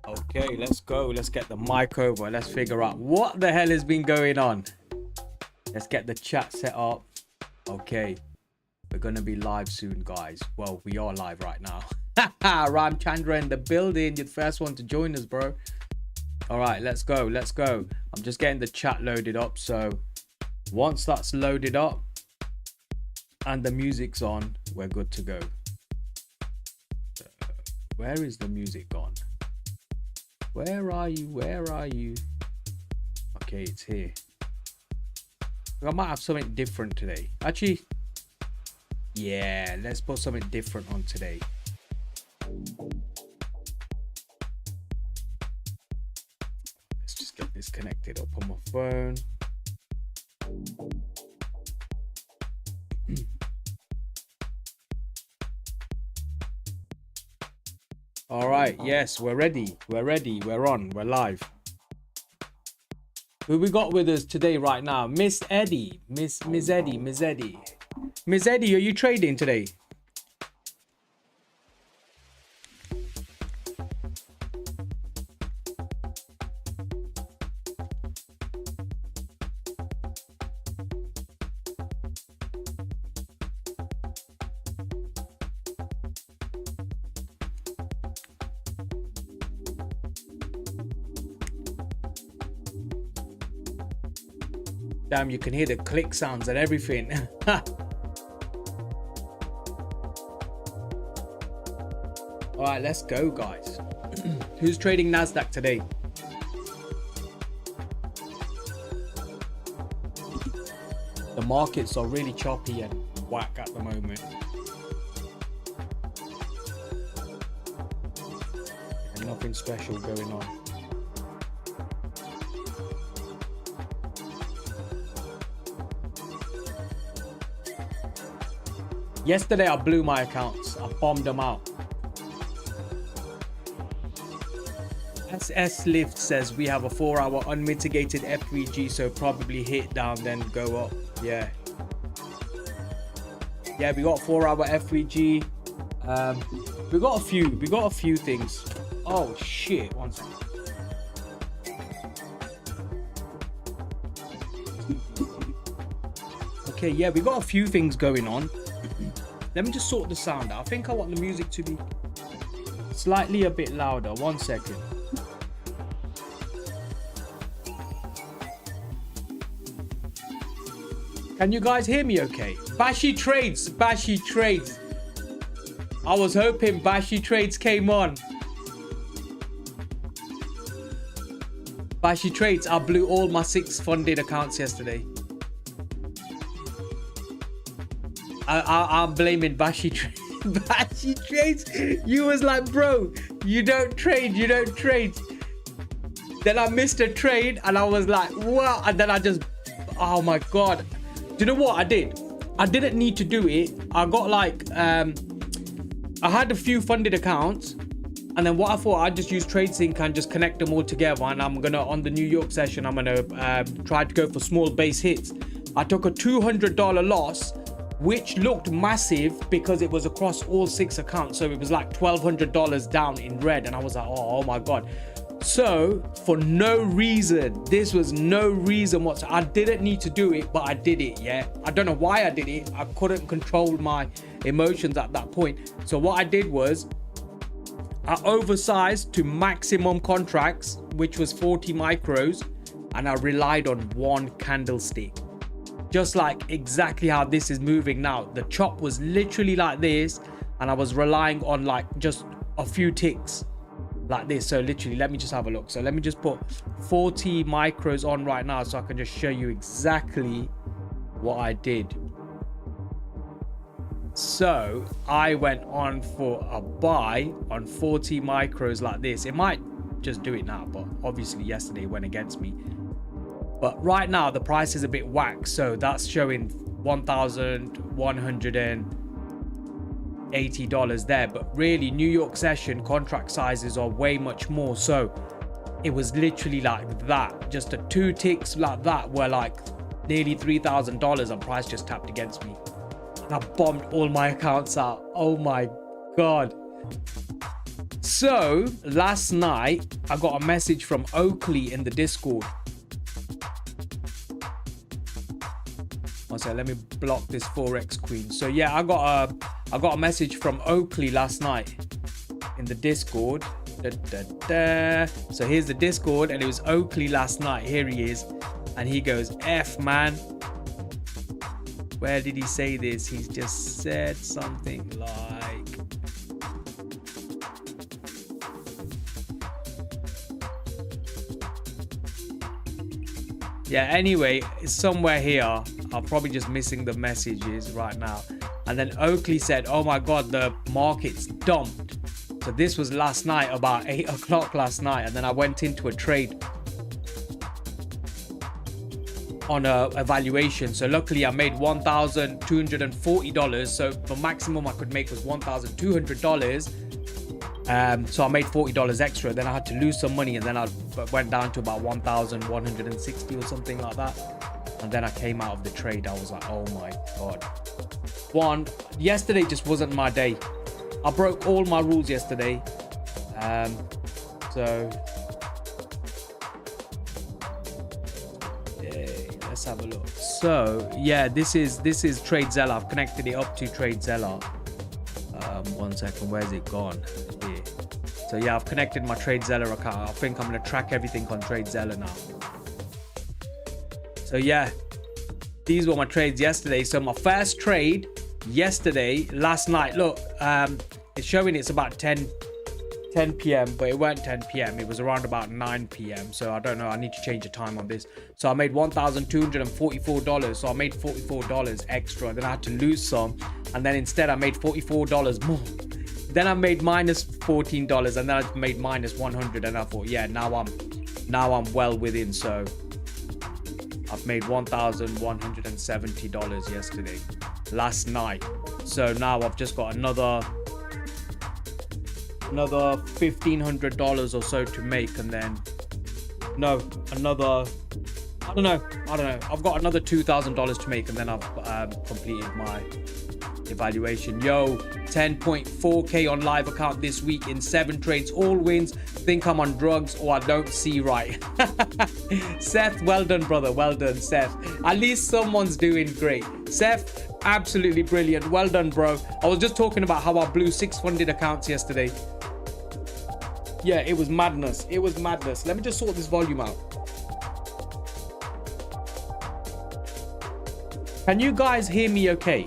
Okay, let's go. Let's get the mic over. Let's figure out what the hell has been going on. Let's get the chat set up. Okay, we're gonna be live soon, guys. Well, we are live right now. Ram Chandra in the building. You're the first one to join us, bro. All right, let's go. Let's go. I'm just getting the chat loaded up. So once that's loaded up and the music's on, we're good to go. Where is the music gone? Where are you? Where are you? Okay, it's here. I might have something different today. Actually, yeah, let's put something different on today. Let's just get this connected up on my phone. All right, yes, we're ready. We're ready. We're on. We're live. Who we got with us today right now? Miss Eddie. Miss Eddie. Miss Eddie. Miss Eddie, are you trading today? Damn, you can hear the click sounds and everything. All right, let's go, guys. Who's trading Nasdaq today? The markets are really choppy and whack at the moment. And nothing special going on. Yesterday, I blew my accounts. I bombed them out. SS Lift says we have a 4-hour unmitigated FVG, so probably hit down, then go up. Yeah. Yeah, we got 4-hour FVG. We got a few things. Oh shit! One second. Okay, yeah, we got a few things going on. Let me just sort the sound out. I think I want the music to be slightly a bit louder. 1 second. Can you guys hear me okay? Bashi Trades. I was hoping Bashi Trades came on. Bashi Trades, I blew all my 6 funded accounts yesterday. I'm blaming Bashi Trades. Bashi Trades, you was like, bro, you don't trade. Then I missed a trade and I was like, wow. And then I just, oh my God. Do you know what I did? I didn't need to do it. I got like, I had a few funded accounts. And then what I thought, I'd just use TradeSync and just connect them all together. And I'm going to, on the New York session, I'm going to try to go for small base hits. I took a $200 loss, which looked massive because it was across all 6 accounts. So it was like $1,200 down in red. And I was like, oh my God. So for no reason, this was no reason whatsoever. I didn't need to do it, but I did it. Yeah, I don't know why I did it. I couldn't control my emotions at that point. So what I did was I oversized to maximum contracts, which was 40 micros, and I relied on 1 candlestick. Just like exactly how this is moving now. The chop was literally like this, and I was relying on like just a few ticks like this. So literally, let me just have a look. So let me just put 40 micros on right now so I can just show you exactly what I did. So I went on for a buy on 40 micros like this. It might just do it now, but obviously yesterday it went against me. But right now the price is a bit whack, so that's showing $1,180 there. But really, New York session contract sizes are way much more. So it was literally like that. Just the 2 ticks like that were like nearly $3,000, and price just tapped against me. And I bombed all my accounts out. Oh my God. So last night I got a message from Oakley in the Discord. One second, let me block this Forex Queen. So yeah, I got a message from Oakley last night in the Discord. So here's the Discord, and it was Oakley last night. Here he is, and he goes, F man. Where did he say this? He's just said something like, yeah, anyway, it's somewhere here. I'm probably just missing the messages right now. And then Oakley said, oh my god, the market's dumped. So this was last night, about 8 o'clock last night. And then I went into a trade on a evaluation. So luckily I made $1,240. So the maximum I could make was $1,200. So I made $40 extra. Then I had to lose some money, and then I went down to about 1,160 or something like that. And then I came out of the trade. I was like, oh my god. Yesterday just wasn't my day. I broke all my rules yesterday. So let's have a look. So yeah, this is TradeZella. I've connected it up to TradeZella. 1 second, where's it gone? Here. So yeah, I've connected my TradeZella account. I think I'm gonna track everything on TradeZella now. So yeah, these were my trades yesterday. So my first trade yesterday, last night, look, it's showing it's about 10 p.m, but it weren't 10 p.m, it was around about 9 p.m. So I don't know, I need to change the time on this. So I made $1,244. So I made $44 extra. Then I had to lose some, and then instead I made $44 more. Then I made minus $14, and then I made minus 100. And I thought, yeah, now I'm well within. So I've made $1,170 yesterday, last night. So now I've just got another $1,500 or so to make, and then I don't know. I've got another $2,000 to make, and then I've completed my evaluation. Yo, 10.4k on live account this week in 7 trades, all wins. Think I'm on drugs, or I don't see right. Seth, well done, brother. Well done, Seth. At least someone's doing great. Seth, absolutely brilliant. Well done, bro. I was just talking about how I blew 6 funded accounts yesterday. Yeah, it was madness. It was madness. Let me just sort this volume out. Can you guys hear me okay?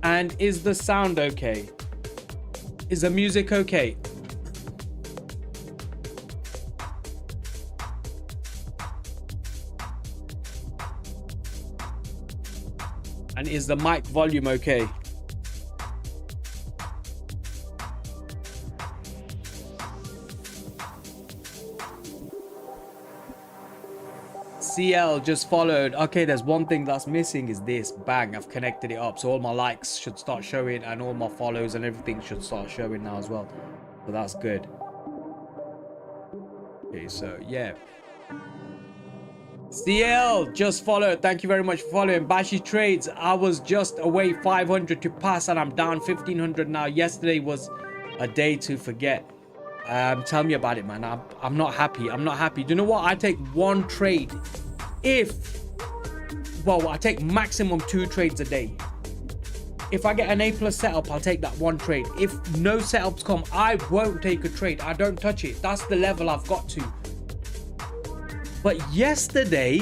And is the sound okay? Is the music okay? And is the mic volume okay? CL just followed. Okay, there's one thing that's missing, is this. Bang, I've connected it up. So all my likes should start showing, and all my follows and everything should start showing now as well. So that's good. Okay, so yeah. CL just followed. Thank you very much for following. Bashi Trades, I was just away 500 to pass, and I'm down 1,500 now. Yesterday was a day to forget. Tell me about it, man. I'm not happy. I'm not happy. Do you know what? I take one trade. I take maximum 2 trades a day. If I get an A+ setup, I'll take that one trade. If no setups come, I won't take a trade. I don't touch it. That's the level I've got to. But yesterday,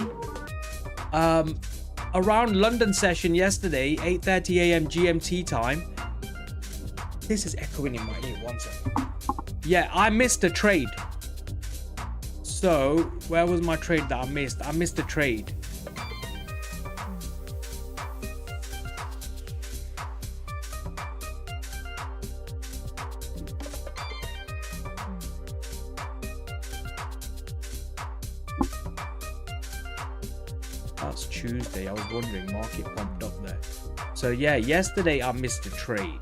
around London session yesterday, 8:30 AM GMT time. This is echoing in my ear. 1 second. Yeah, I missed a trade. So where was my trade that I missed? I missed a trade. That's Tuesday. I was wondering, market pumped up there. So yeah, yesterday I missed a trade.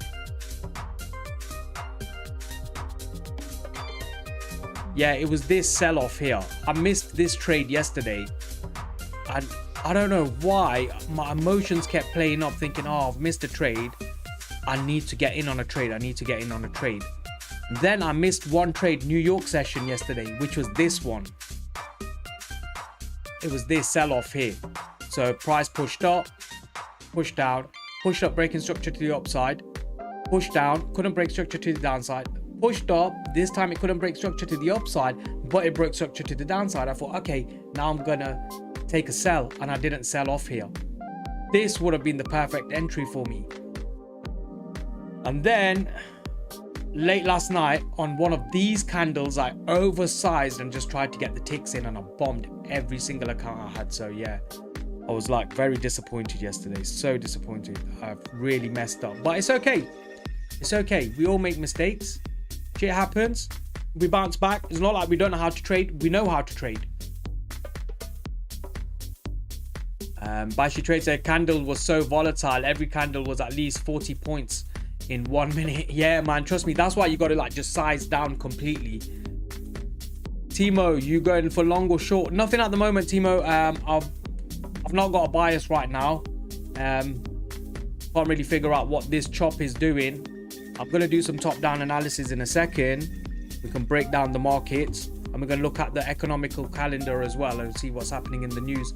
Yeah, it was this sell-off here. I missed this trade yesterday. And I don't know why my emotions kept playing up, thinking, oh, I've missed a trade. I need to get in on a trade. I need to get in on a trade. Then I missed one trade New York session yesterday, which was this one. It was this sell-off here. So price pushed up, pushed down, pushed up, breaking structure to the upside, pushed down, couldn't break structure to the downside, pushed up. This time it couldn't break structure to the upside, but it broke structure to the downside. I thought, okay, now I'm gonna take a sell, and I didn't sell off here. This would have been the perfect entry for me. And then late last night on one of these candles, I oversized and just tried to get the ticks in, and I bombed every single account I had. So yeah, I was like very disappointed yesterday. So disappointed. I've really messed up, but it's okay. It's okay. We all make mistakes. Shit happens. We bounce back. It's not like we don't know how to trade. We know how to trade. Bashi Trade said candle was so volatile. Every candle was at least 40 points in 1 minute. Yeah, man, trust me. That's why you got to like just size down completely. Timo, you going for long or short? Nothing at the moment, Timo. I've not got a bias right now. Can't really figure out what this chop is doing. I'm going to do some top-down analysis in a second. We can break down the markets, and we're going to look at the economical calendar as well and see what's happening in the news.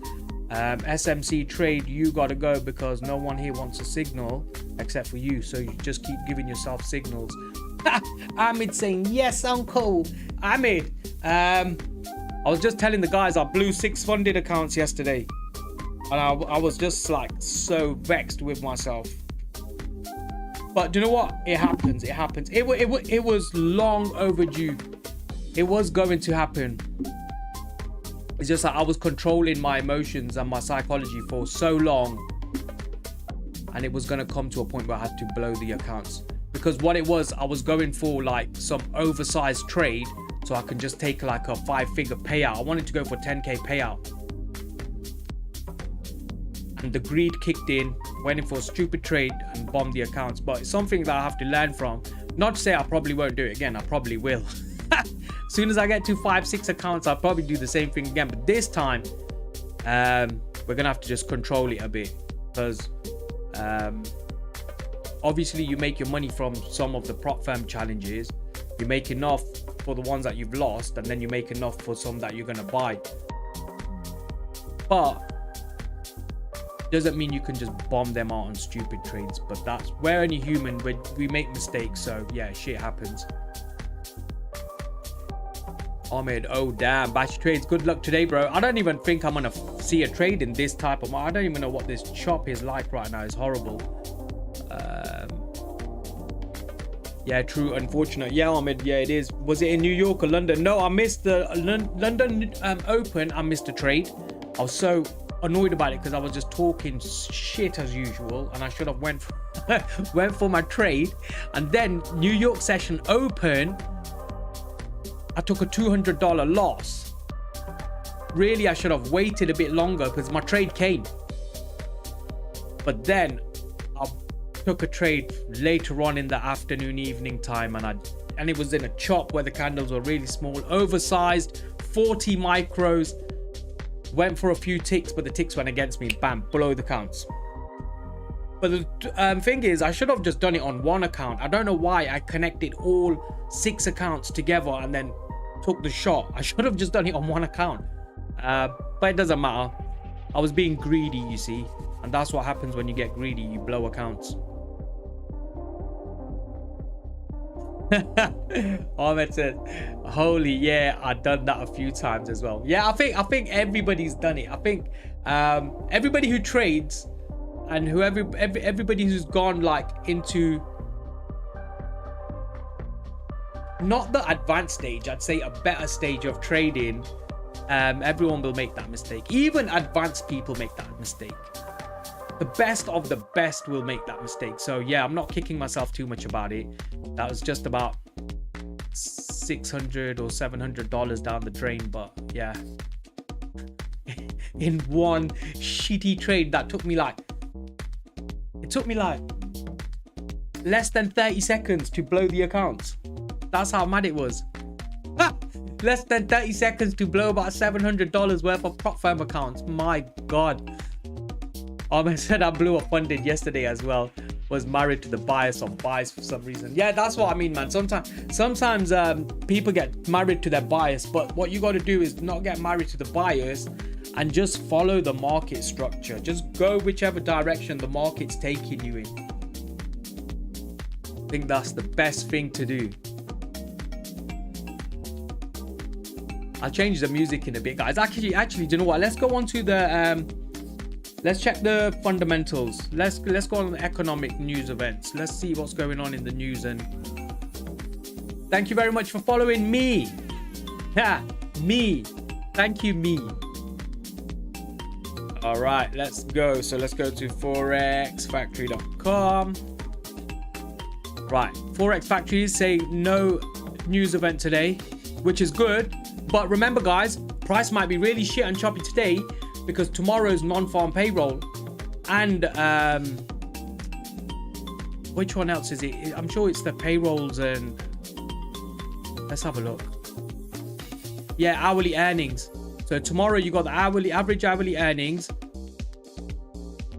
SMC trade, you gotta go because no one here wants a signal except for you, so you just keep giving yourself signals. Ahmed saying yes, uncle Ahmed. I was just telling the guys I blew 6 funded accounts yesterday, and I was just like so vexed with myself. But do you know what? It happens. It happens. It was long overdue. It was going to happen. It's just like I was controlling my emotions and my psychology for so long, and it was going to come to a point where I had to blow the accounts, because what it was, I was going for like some oversized trade so I can just take like a 5-figure payout. I wanted to go for 10k payout, and the greed kicked in, went in for a stupid trade and bombed the accounts. But it's something that I have to learn from. Not to say I probably won't do it again. I probably will. As soon as I get to 5-6 accounts, I'll probably do the same thing again. But this time, we're gonna have to just control it a bit, because obviously you make your money from some of the prop firm challenges. You make enough for the ones that you've lost, and then you make enough for some that you're gonna buy. But doesn't mean you can just bomb them out on stupid trades. But we're only human. We make mistakes. So yeah, shit happens. Ahmed, oh damn, Bashi Trades, good luck today, bro. I don't even think I'm gonna see a trade in this type of market. I don't even know what this chop is like right now. It's horrible. Yeah, true, unfortunate. Yeah, Ahmed, yeah, it is. Was it in New York or London? No, I missed the London Open. I missed a trade. I was so annoyed about it because I was just talking shit as usual, and I should have went for my trade. And then New York session open, I took a $200 loss. Really, I should have waited a bit longer because my trade came. But then I took a trade later on in the afternoon, evening time, and it was in a chop where the candles were really small, oversized, 40 micros. Went for a few ticks, but the ticks went against me. Bam, below the counts. But the thing is, I should have just done it on one account. I don't know why I connected all 6 accounts together and then took the shot. I should have just done it on one account. But it doesn't matter. I was being greedy, you see. And that's what happens when you get greedy. You blow accounts. Ahmed said, holy, yeah, I've done that a few times as well. Yeah, I think everybody's done it. I think everybody who trades and everybody who's gone like into not the advanced stage, I'd say a better stage of trading, everyone will make that mistake. Even advanced people make that mistake. The best of the best will make that mistake. So yeah, I'm not kicking myself too much about it. That was just about $600 or $700 down the drain. But yeah, in one shitty trade that took me like less than 30 seconds to blow the accounts. That's how mad it was. Less than 30 seconds to blow about $700 worth of prop firm accounts. My God. I said I blew a funded yesterday as well. Was married to the bias on bias for some reason. Yeah, that's what I mean, man. Sometimes people get married to their bias, but what you got to do is not get married to the bias and just follow the market structure. Just go whichever direction the market's taking you in. I think that's the best thing to do. I'll change the music in a bit, guys. Actually, do you know what? Let's go on to the let's check the fundamentals. Let's go on the economic news events. Let's see what's going on in the news. And thank you very much for following me. Yeah, me. Thank you, me. All right, let's go. So let's go to forexfactory.com. Right, Forex Factories say no news event today, which is good. But remember, guys, price might be really shit and choppy today because tomorrow's non-farm payroll. And which one else is it? I'm sure it's the payrolls and let's have a look. Yeah, hourly earnings. So tomorrow you got the average hourly earnings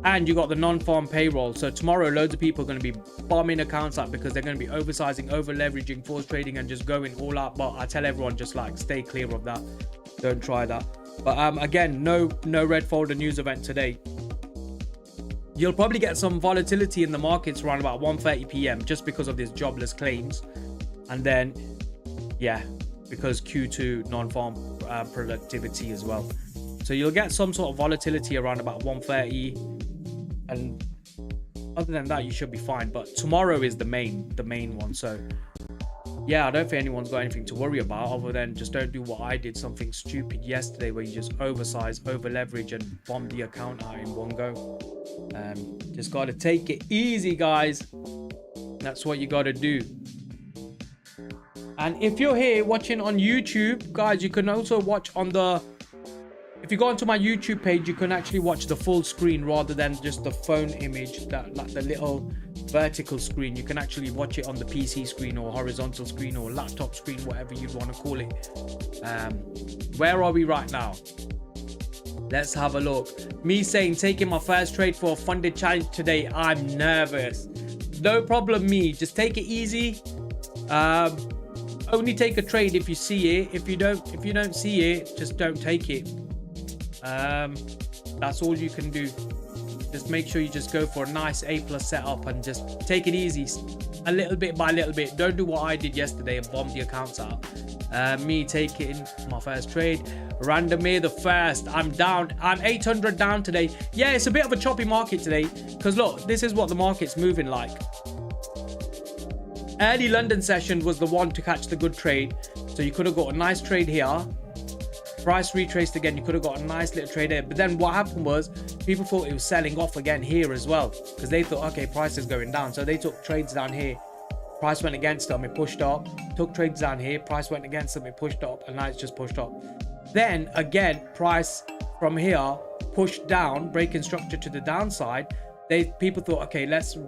and you got the non-farm payroll. So tomorrow loads of people are going to be bombing accounts up because they're going to be oversizing, over leveraging, force trading and just going all out. But I tell everyone, just like stay clear of that. Don't try that. But again, no red folder news event today. You'll probably get some volatility in the markets around about 1:30 p.m. just because of these jobless claims. And then, yeah, because Q2 non-farm productivity as well. So you'll get some sort of volatility around about 1:30. And other than that, you should be fine. But tomorrow is the main one. So yeah, I don't think anyone's got anything to worry about other than just don't do what I did, something stupid yesterday where you just oversize, over leverage and bomb the account out in one go. Just got to take it easy, guys. That's what you got to do. And if you're here watching on YouTube, guys, you can also watch on the... If you go onto my YouTube page, you can actually watch the full screen rather than just the phone image, that like the little vertical screen. You can actually watch it on the PC screen or horizontal screen or laptop screen, whatever you'd want to call it. Where are we right now? Let's have a look. Me saying taking my first trade for a funded challenge today. I'm nervous. No problem, me. Just take it easy. Only take a trade if you see it. If you don't see it, just don't take it. That's all you can do. Just make sure you just go for a nice A+ setup and just take it easy, a little bit by little bit. Don't do what I did yesterday and bomb the accounts out. Me taking my first trade. Randomir the first. I'm down. I'm 800 down today. Yeah, it's a bit of a choppy market today because look, this is what the market's moving like. Early London session was the one to catch the good trade, so you could have got a nice trade here. Price retraced again, you could have got a nice little trade here. But then what happened was people thought it was selling off again here as well because they thought, okay, price is going down. So they took trades down here. Price went against them, it pushed up. Took trades down here, price went against them, it pushed up, and now it's just pushed up. Then again, price from here pushed down, breaking structure to the downside. People thought, okay, let's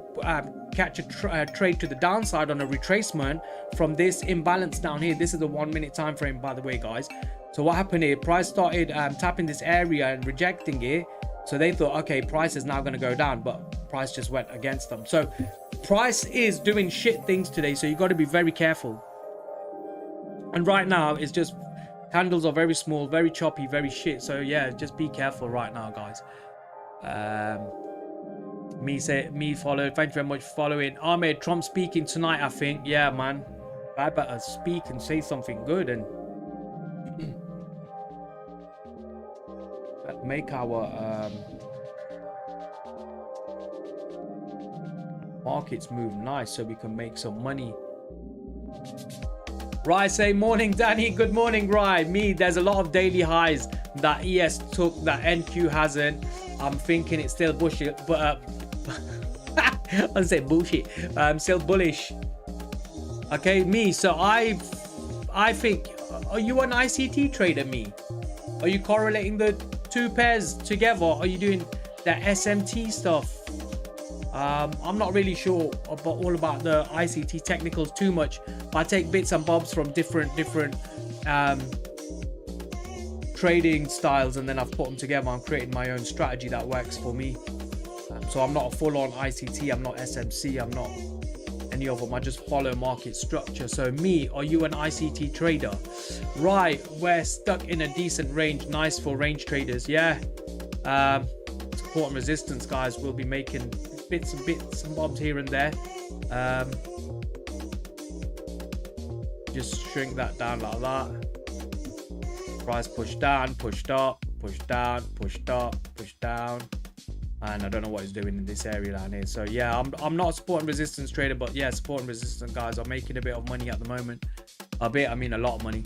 catch a trade to the downside on a retracement from this imbalance down here. This is a 1 minute time frame, by the way, guys. So what happened here, price started tapping this area and rejecting it. So they thought, okay, price is now going to go down, but price just went against them. So price is doing shit things today, so you got to be very careful. And right now it's just candles are very small, very choppy, very shit. So yeah, just be careful right now, guys. Me follow. Thank you very much for following. Ahmed, Trump speaking tonight, I think. Yeah, man, I better speak and say something good and make our markets move nice so we can make some money. Rye say morning, Danny. Good morning, Rye. Me, there's a lot of daily highs that ES took that NQ hasn't. I'm thinking it's still bullshit, but I say bullshit. Still bullish. Okay, me. So I think, are you an ICT trader, me? Are you correlating the two pairs together? Are you doing the SMT stuff? I'm not really sure all about the ICT technicals too much, but I take bits and bobs from different trading styles, and then I've put them together. I'm creating my own strategy that works for me. So I'm not a full-on ICT, I'm not SMC, I'm not any of them. I just follow market structure. So me, are you an ICT trader? Right, we're stuck in a decent range. Nice for range traders. Yeah. Support and resistance, guys. We'll be making bits and bobs here and there. Just shrink that down like that. Price push down, pushed up, push down, pushed up, push down. And I don't know what he's doing in this area down here. So yeah, I'm not a support and resistance trader, but yeah, support and resistance guys are making a bit of money at the moment. A bit, I mean a lot of money.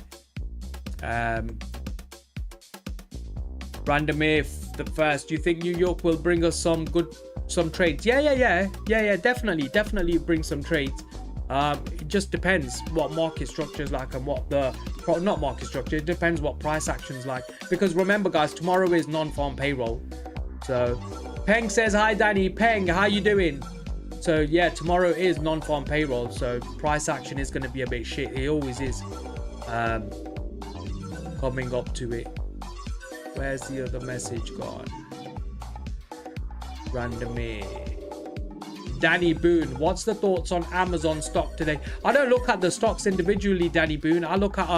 Random if the first, do you think New York will bring us some trades? Yeah, definitely bring some trades. It just depends what market structure is like and what the not market structure, it depends what price action is like, because remember guys, tomorrow is non-farm payroll. So Peng says hi Danny. Peng, how you doing? So yeah, tomorrow is non-farm payroll, so price action is going to be a bit shit. It always is. Coming up to it. Where's the other message gone? Random Danny Boone, what's the thoughts on Amazon stock today? I don't look at the stocks individually, Danny Boone. I look at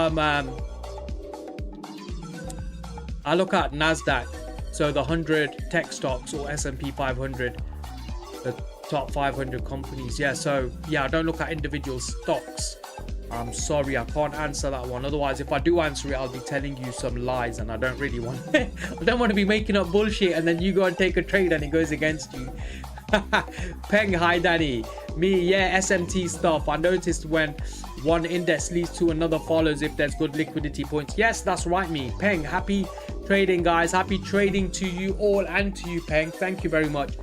Nasdaq. So the 100 tech stocks, or S&P 500, the top 500 companies. Yeah, so yeah, I don't look at individual stocks. I'm sorry, I can't answer that one. Otherwise, if I do answer it, I'll be telling you some lies, and I don't really want I don't want to be making up bullshit and then you go and take a trade and it goes against you. Peng, hi Danny. Me, yeah, SMT stuff. I noticed when one index leads to another follows if there's good liquidity points. Yes, that's right, me. Peng, happy trading guys, happy trading to you all and to you, Peng. Thank you very much.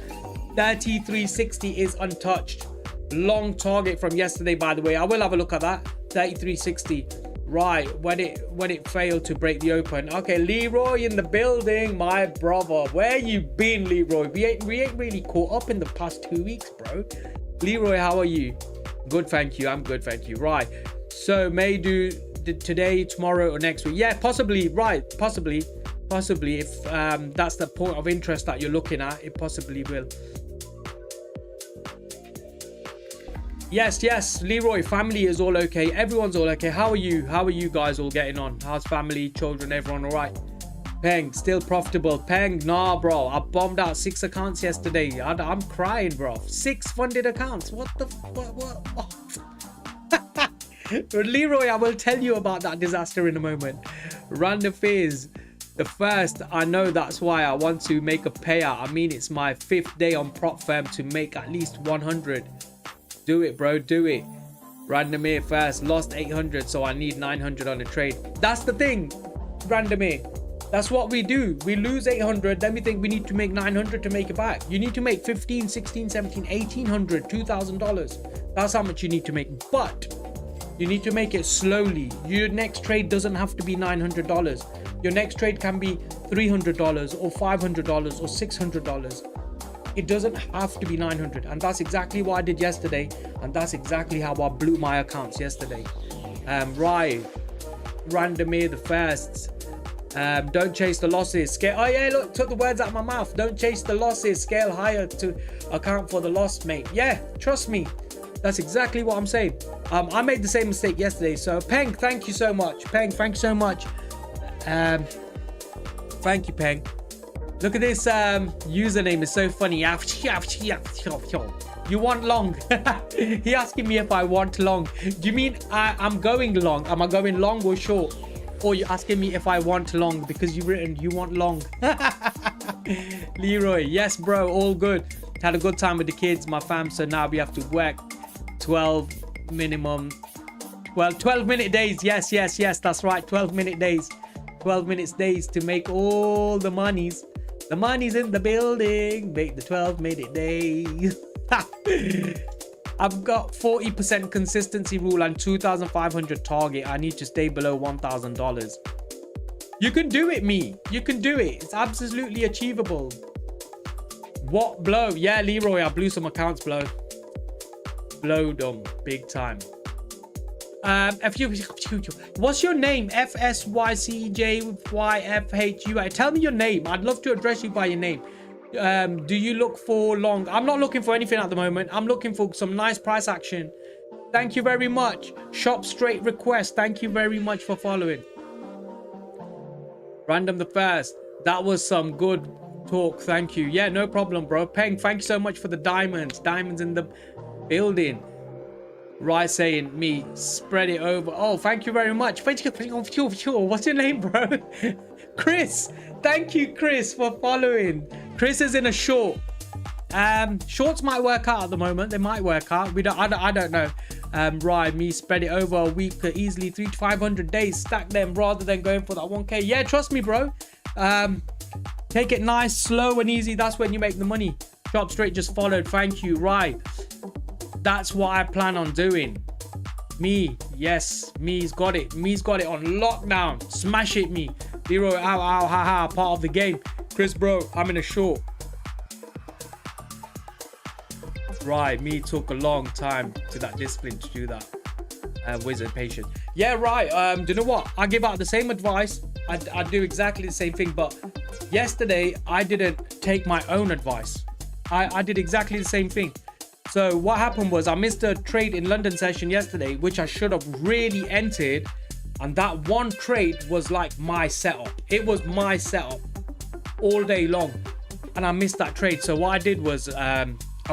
3360 is untouched. Long target from yesterday, by the way. I will have a look at that. 3360. Right, when it failed to break the open. Okay, Leroy in the building, my brother. Where you been, Leroy? We ain't really caught up in the past 2 weeks, bro. Leroy, how are you? Good, thank you. I'm good, thank you. Right, so may do today, tomorrow, or next week. Yeah, possibly. Right, possibly if that's the point of interest that you're looking at, it possibly will. Yes, Leroy, family is all okay. Everyone's all okay. How are you guys all getting on? How's family, children, everyone all right? Peng, still profitable. Peng, nah, bro. I bombed out 6 accounts yesterday. I'm crying, bro. 6 funded accounts. What the what? Leroy, I will tell you about that disaster in a moment. Random Fizz. The first, I know that's why I want to make a payout. I mean, it's my 5th day on prop firm to make at least 100. Do it, bro, do it. Randomir first, lost 800, so I need 900 on a trade. That's the thing, Randomir. That's what we do. We lose 800, then we think we need to make 900 to make it back. You need to make 15, 16, 17, 1800, $2,000. That's how much you need to make. But you need to make it slowly. Your next trade doesn't have to be $900. Your next trade can be $300 or $500 or $600. It doesn't have to be 900, and that's exactly what I did yesterday, and that's exactly how I blew my accounts yesterday. Right, Randomir the first. Don't chase the losses. Scale. Oh yeah, look, took the words out of my mouth. Don't chase the losses. Scale higher to account for the loss, mate. Yeah, trust me. That's exactly what I'm saying. I made the same mistake yesterday. So Peng, thank you so much. Peng, thank you so much. Thank you, Peng. Look at this username, is so funny. You want long? He asking me if I want long. Do you mean I'm going long? Am I going long or short? Or you asking me if I want long because you've written you want long? Leroy, yes bro, all good. Had a good time with the kids, my fam. So now we have to work 12 minimum. Well, 12-minute days. Yes, that's right. 12-minute days. 12 minutes days to make all the monies. The money's in the building. Make the 12-minute days. I've got 40% consistency rule and 2,500 target. I need to stay below $1,000. You can do it, me. You can do it. It's absolutely achievable. What blow? Yeah, Leroy, I blew some accounts, blow. Blowed them big time. What's your name? FSYCJYFHU. Tell me your name. I'd love to address you by your name. Do you look for long? I'm not looking for anything at the moment. I'm looking for some nice price action. Thank you very much. Shop straight request. Thank you very much for following. Random the first. That was some good talk. Thank you. Yeah, no problem, bro. Peng, thank you so much for the diamonds. Diamonds in the building. Right, saying me spread it over. Oh, thank you very much. What's your name, bro? Chris. Thank you, Chris, for following. Chris is in a short. Shorts might work out at the moment. They might work out. I don't know. Right, me spread it over a week, easily 300 to 500 days. Stack them rather than going for that 1k. Yeah, trust me, bro. Take it nice, slow and easy. That's when you make the money. Shop straight just followed. Thank you. Right. That's what I plan on doing. Me, yes, me's got it. Me's got it on lockdown. Smash it, me. Leroy, ow, ow, ha, ha, part of the game. Chris, bro, I'm in a short. Right, me took a long time to that discipline to do that. Wizard patient. Yeah, right. Do you know what? I give out the same advice. I do exactly the same thing, but yesterday I didn't take my own advice. I did exactly the same thing. So what happened was I missed a trade in London session yesterday, which I should have really entered. And that one trade was like my setup. It was my setup all day long. And I missed that trade. So what I did was I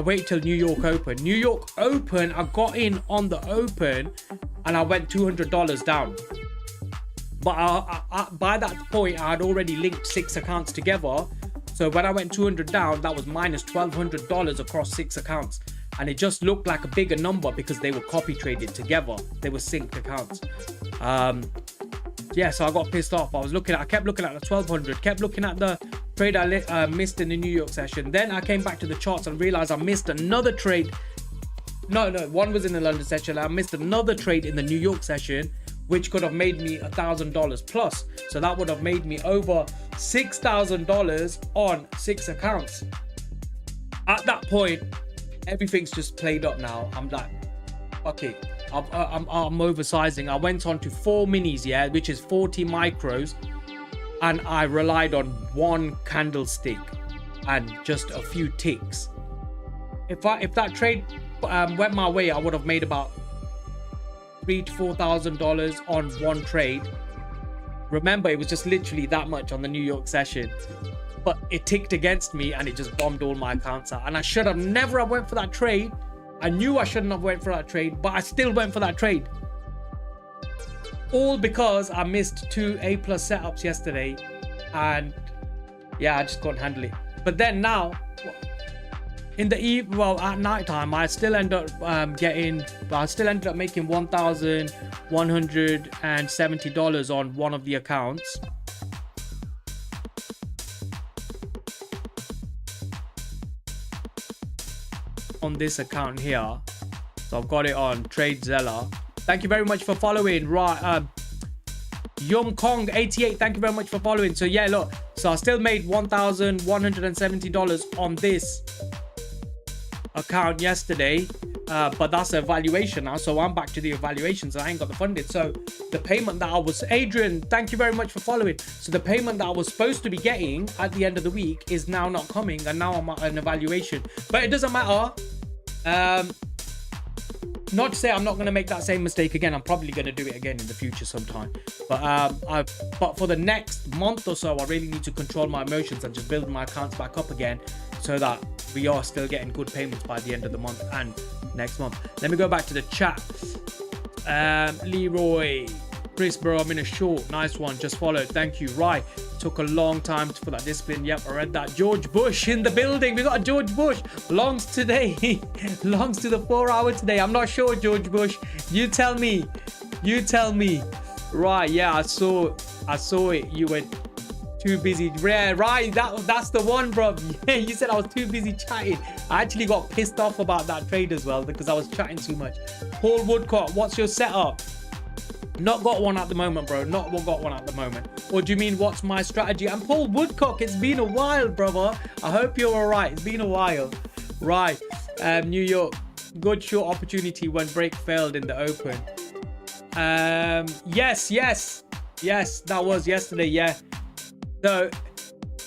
waited till New York Open. New York Open, I got in on the open and I went $200 down. But by that point, I had already linked 6 accounts together. So when I went 200 down, that was minus $1,200 across 6 accounts. And it just looked like a bigger number because they were copy traded together. They were synced accounts. Yeah, so I got pissed off. I kept looking at the 1200, kept looking at the trade I missed in the New York session. Then I came back to the charts and realized I missed another trade. No, one was in the London session. I missed another trade in the New York session, which could have made me $1,000 plus. So that would have made me over $6,000 on 6 accounts. At that point, everything's just played up now. I'm like, okay, I'm oversizing. I went on to 4 minis, yeah, which is 40 micros, and I relied on 1 candlestick and just a few ticks. If that trade went my way, I would have made about $3,000 to $4,000 on 1 trade. Remember, it was just literally that much on the New York session. But it ticked against me and it just bombed all my accounts out. And I should have never have went for that trade. I knew I shouldn't have went for that trade, but I still went for that trade. All because I missed 2 A+ setups yesterday. And yeah, I just couldn't handle it. But then now, in the at night time, I still ended up making $1,170 on one of the accounts. On this account here, so I've got it on TradeZella. Thank you very much for following. Right, Yum Kong 88, thank you very much for following. So yeah, look, so I still made $1,170 on this account yesterday, but that's a valuation now, so I'm back to the evaluations. I ain't got the funding, so the payment that I was, Adrian, thank you very much for following. So the payment that I was supposed to be getting at the end of the week is now not coming, and now I'm at an evaluation. But it doesn't matter. Not to say I'm not going to make that same mistake again. I'm probably going to do it again in the future sometime. But for the next month or so, I really need to control my emotions and just build my accounts back up again, so that we are still getting good payments by the end of the month and next month. Let me go back to the chat. Leroy, Chris, bro, I'm in a short. Nice one, just followed. Thank you. Right, took a long time for that discipline. Yep, I read that. George Bush in the building. We got a George Bush. Longs today. Longs to the 4 hour today. I'm not sure, George Bush. You tell me. You tell me. Right, yeah, I saw it. You were too busy. Yeah, right, that's the one, bro. Yeah, you said I was too busy chatting. I actually got pissed off about that trade as well because I was chatting too much. Paul Woodcock, what's your setup? Not got one at the moment, bro. Not got one at the moment. Or do you mean what's my strategy? And Paul Woodcock, it's been a while, brother. I hope you're all right. It's been a while. Right, New York, good short opportunity when break failed in the open. Yes, that was yesterday. Yeah, so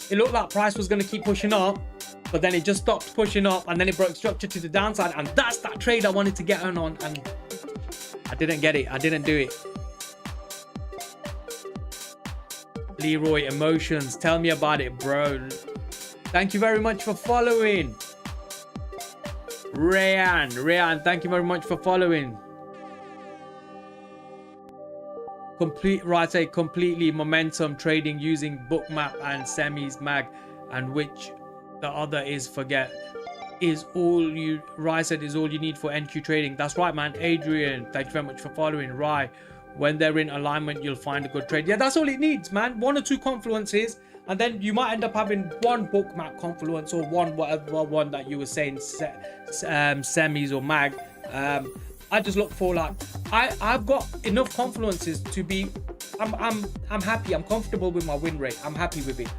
it looked like price was going to keep pushing up, but then it just stopped pushing up, and then it broke structure to the downside, and that's that trade I wanted to get on, and I didn't get it. I didn't do it. Leroy Emotions, tell me about it, bro. Thank you very much for following. Rayan, thank you very much for following. Completely momentum trading using bookmap and semis mag, and which the other is forget is all you. Rai said is all you need for NQ trading. That's right, man. Adrian, thank you very much for following. Rai, when they're in alignment, you'll find a good trade. Yeah, that's all it needs, man. 1 or 2 confluences, and then you might end up having one bookmap confluence or one whatever one that you were saying, semis or mag. I just look for, like, I've got enough confluences to be, I'm happy. I'm comfortable with my win rate. I'm happy with it.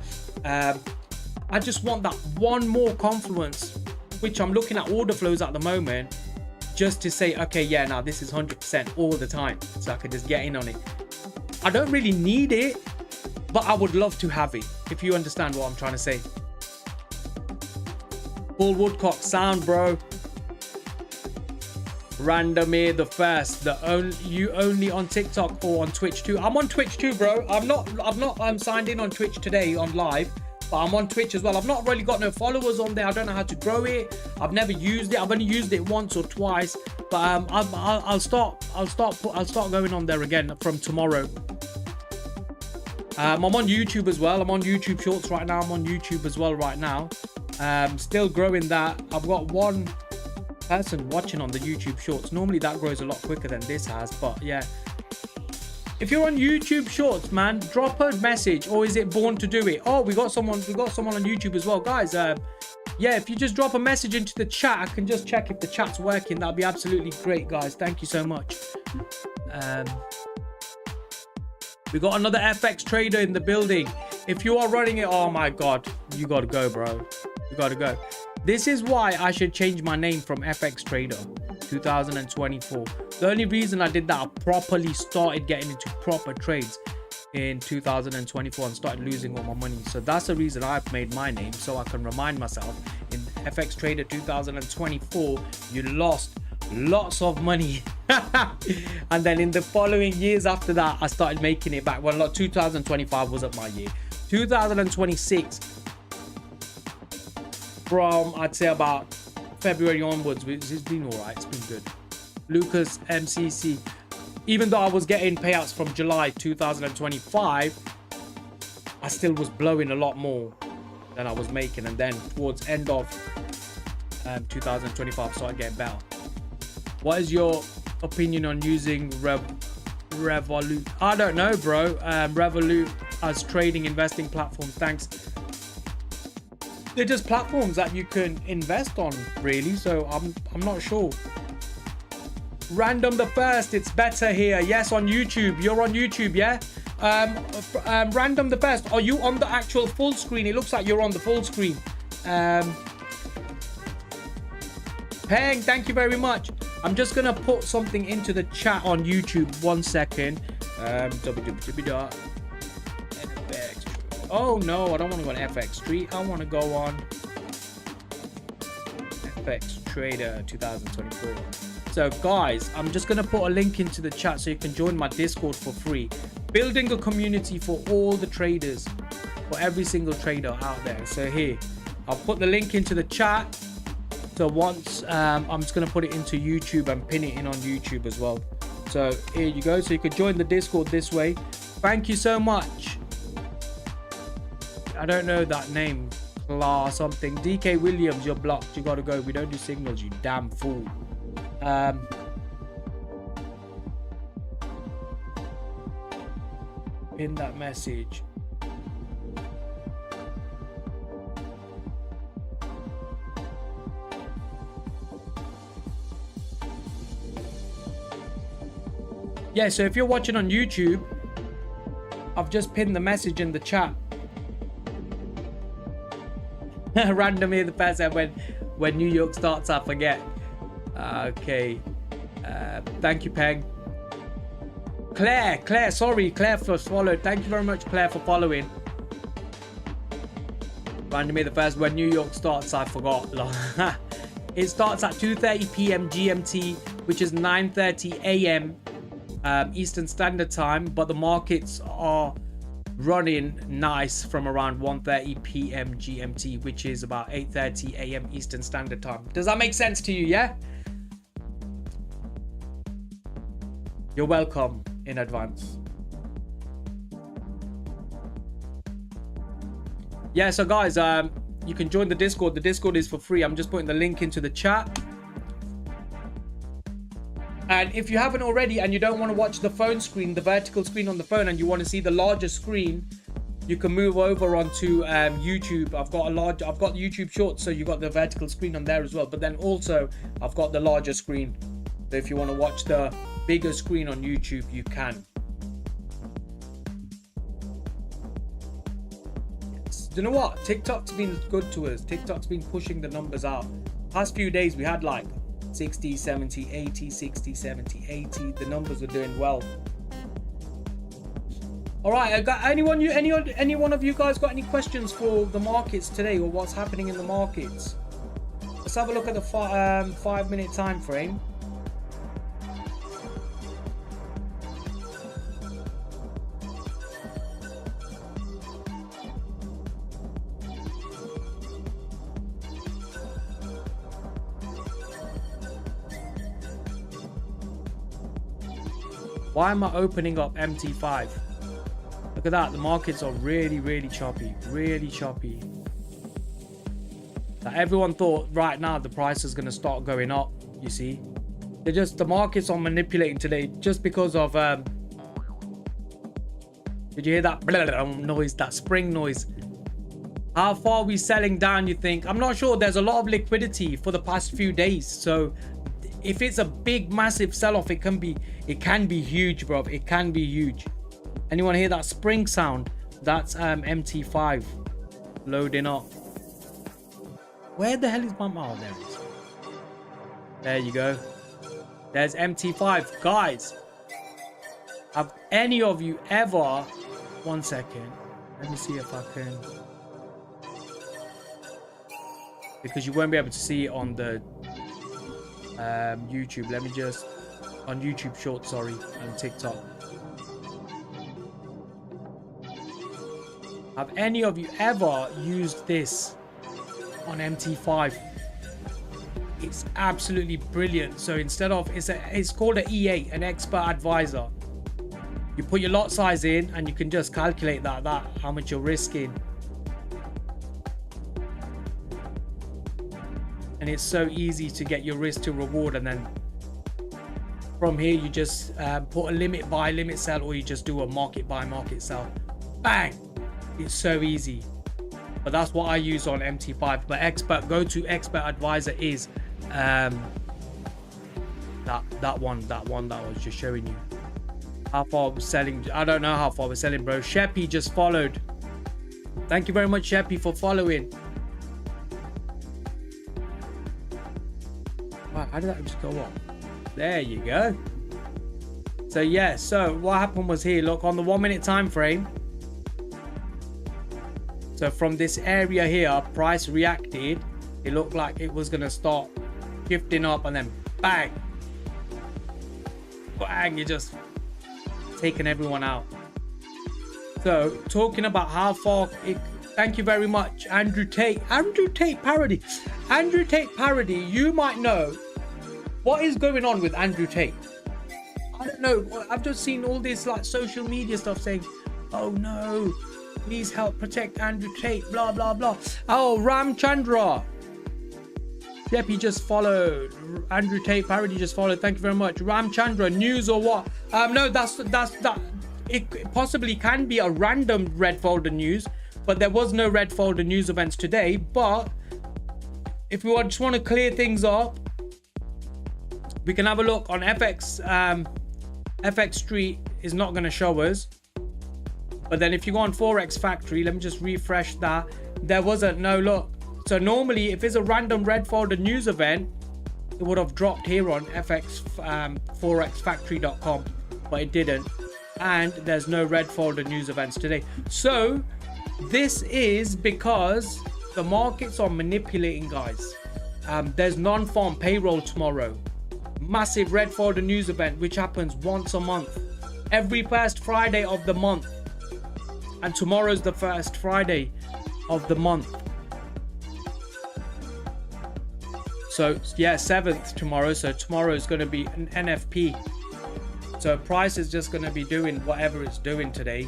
I just want that one more confluence, which I'm looking at order flows at the moment, just to say, okay, yeah, now this is 100% all the time, so I can just get in on it. I don't really need it, but I would love to have it, if you understand what I'm trying to say. Paul Woodcock, sound, bro. Randomir the first, you only on TikTok or on Twitch too? I'm on Twitch too, bro. I'm signed in on Twitch today on live, but I'm on Twitch as well. I've not really got no followers on there. I don't know how to grow it. I've never used it. I've only used it once or twice, but I'll start going on there again from tomorrow. I'm on YouTube as well. I'm on YouTube Shorts right now. I'm on YouTube as well right now. Still growing that. I've got 1 person watching on the YouTube Shorts. Normally that grows a lot quicker than this has, but yeah. If you're on YouTube Shorts, man, drop a message. Or is it Born to Do It? Oh, we got someone on YouTube as well, guys. Yeah, if you just drop a message into the chat, I can just check if the chat's working. That'd be absolutely great, guys. Thank you so much. We got another FX trader in the building. If you are running it, oh my god, you gotta go, bro. You gotta go. This is why I should change my name from FX Trader 2024. The only reason I did that, I properly started getting into proper trades in 2024 and started losing all my money. So that's the reason I've made my name, so I can remind myself in FX Trader 2024, you lost lots of money. And then in the following years after that, I started making it back. Well, not 2025 wasn't my year. 2026, from I'd say about February onwards, it's been all right. It's been good. Lucas MCC, even though I was getting payouts from July 2025, I still was blowing a lot more than I was making, and then towards end of 2025 started getting better. What is your opinion on using Revolut? I don't know, bro. Revolut as trading investing platform. Thanks. They're just platforms that you can invest on, really. So I'm not sure. Random the first, it's better here. Yes, on YouTube. You're on YouTube, yeah? Random the first, are you on the actual full screen? It looks like you're on the full screen. Peng, thank you very much. I'm just gonna put something into the chat on YouTube. 1 second. Oh no, I don't want to go on FX Street. I want to go on FX Trader 2024. So guys, I'm just gonna put a link into the chat so you can join my Discord for free. Building a community for all the traders, for every single trader out there. So here, I'll put the link into the chat. So once I'm just gonna put it into YouTube and pin it in on YouTube as well. So here you go. So you can join the Discord this way. Thank you so much. I don't know that name. Claw something. DK Williams, you're blocked. You gotta go. We don't do signals, you damn fool. Pin that message. Yeah, so if you're watching on YouTube, I've just pinned the message in the chat. Random here, the person when New York starts, I forget. Okay. Thank you, Peg. Claire, sorry, Claire for followed. Thank you very much, Claire, for following. Randomly the first, when New York starts, I forgot. It starts at 2:30 p.m. GMT, which is 9:30 a.m. Eastern Standard Time, but the markets are running nice from around 1:30 p.m. GMT, which is about 8:30 a.m. Eastern Standard Time. Does that make sense to you? Yeah, you're welcome in advance. Yeah, so guys, you can join the Discord. The Discord is for free. I'm just putting the link into the chat. And if you haven't already and you don't want to watch the phone screen, the vertical screen on the phone, and you want to see the larger screen, you can move over onto YouTube. I've got YouTube Shorts, so you got the vertical screen on there as well. But then also I've got the larger screen. So if you want to watch the bigger screen on YouTube, you can. Do you know what? TikTok's been good to us. TikTok's been pushing the numbers out. Past few days we had like 60, 70, 80, 60, 70, 80. The numbers are doing well. All right, I got any one of you guys got any questions for the markets today, or what's happening in the markets? Let's have a look at the 5-minute time frame. Why am I opening up MT5? Look at that. The markets are really choppy. Really choppy. Like everyone thought right now the price is going to start going up. You see, the markets are manipulating today just because of did you hear that noise, that spring noise? How far are we selling down, you think? I'm not sure. There's a lot of liquidity for the past few days, so if it's a big massive sell-off, it can be huge, bro. It can be huge. Anyone hear that spring sound? That's MT5 loading up. Where the hell is my mouth? There it is. There you go. There's MT5. Guys, have any of you ever... One second. Let me see if I can... Because you won't be able to see it on the YouTube. Let me just... On YouTube Shorts, sorry. And TikTok. Have any of you ever used this on MT5? It's absolutely brilliant. So instead of... It's called an EA, an expert advisor. You put your lot size in and you can just calculate that how much you're risking. And it's so easy to get your risk to reward, and then from here you just put a limit buy, limit sell, or you just do a market buy, market sell. Bang! It's so easy. But that's what I use on MT5. But expert, go to expert advisor is that one that I was just showing you. How far we're selling? I don't know how far we're selling, bro. Sheppy just followed. Thank you very much, Sheppy, for following. Wow, how did that just go up? There you go. So yeah, so what happened was here, look, on the 1 minute time frame. So from this area here, price reacted. It looked like it was gonna start shifting up, and then bang, bang, it just taken everyone out. So talking about how far it, thank you very much, Andrew Tate Parody. Andrew Tate Parody, you might know what is going on with Andrew Tate. I don't know. I've just seen all this like social media stuff saying, oh no, please help protect Andrew Tate, blah blah blah. Oh, Ramchandra, yep, he just followed. Andrew Tate Parody just followed. Thank you very much. Ramchandra, news or what? No, that's it possibly can be a random red folder news, but there was no red folder news events today. But if we just want to clear things up, we can have a look on FX. FX Street is not going to show us. But then if you go on Forex Factory, let me just refresh that. There wasn't no look. So normally if it's a random red folder news event, it would have dropped here on FX forexfactory.com, but it didn't. and there's no red folder news events today. So this is because the markets are manipulating, guys. There's non-farm payroll tomorrow, massive red folder news event which happens once a month, every first Friday of the month, and tomorrow's the first Friday of the month. So yeah, 7th tomorrow. So tomorrow is going to be an NFP. So price is just going to be doing whatever it's doing today.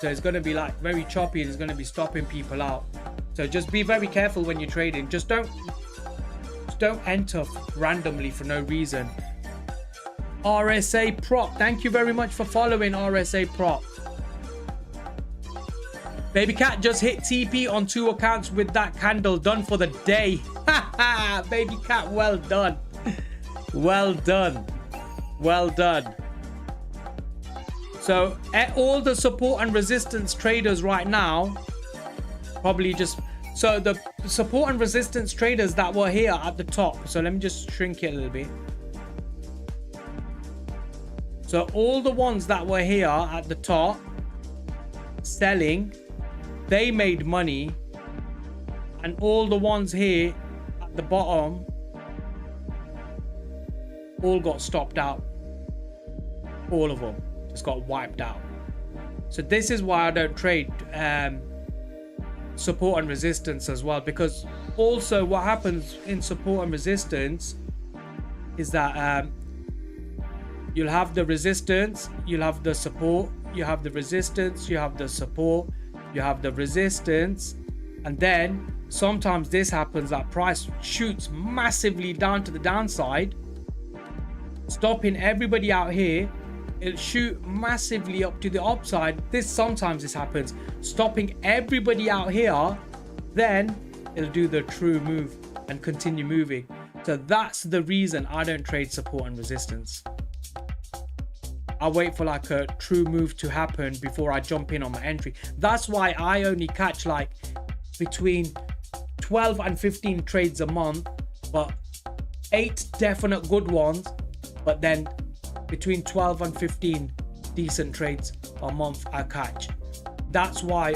So it's going to be like very choppy and it's going to be stopping people out. So just be very careful when you're trading. Just don't enter randomly for no reason. RSA Prop, thank you very much for following, RSA Prop. Baby Cat just hit TP on 2 accounts with that candle, done for the day. Baby Cat, well done. Well done. Well done. So at all the support and resistance traders right now, probably just, so the support and resistance traders that were here at the top. So let me just shrink it a little bit. So all the ones that were here at the top selling, they made money, and all the ones here at the bottom all got stopped out. All of them just got wiped out. So this is why I don't trade support and resistance as well, because also what happens in support and resistance is that you'll have the resistance, you'll have the support, you have the resistance, you have the support, you have the resistance, and then sometimes this happens that price shoots massively down to the downside, stopping everybody out here. It'll shoot massively up to the upside. Sometimes this happens, stopping everybody out here, then it'll do the true move and continue moving. So that's the reason I don't trade support and resistance. I wait for like a true move to happen before I jump in on my entry. That's why I only catch like between 12 and 15 trades a month, but 8 definite good ones, but then between 12 and 15 decent trades a month I catch. That's why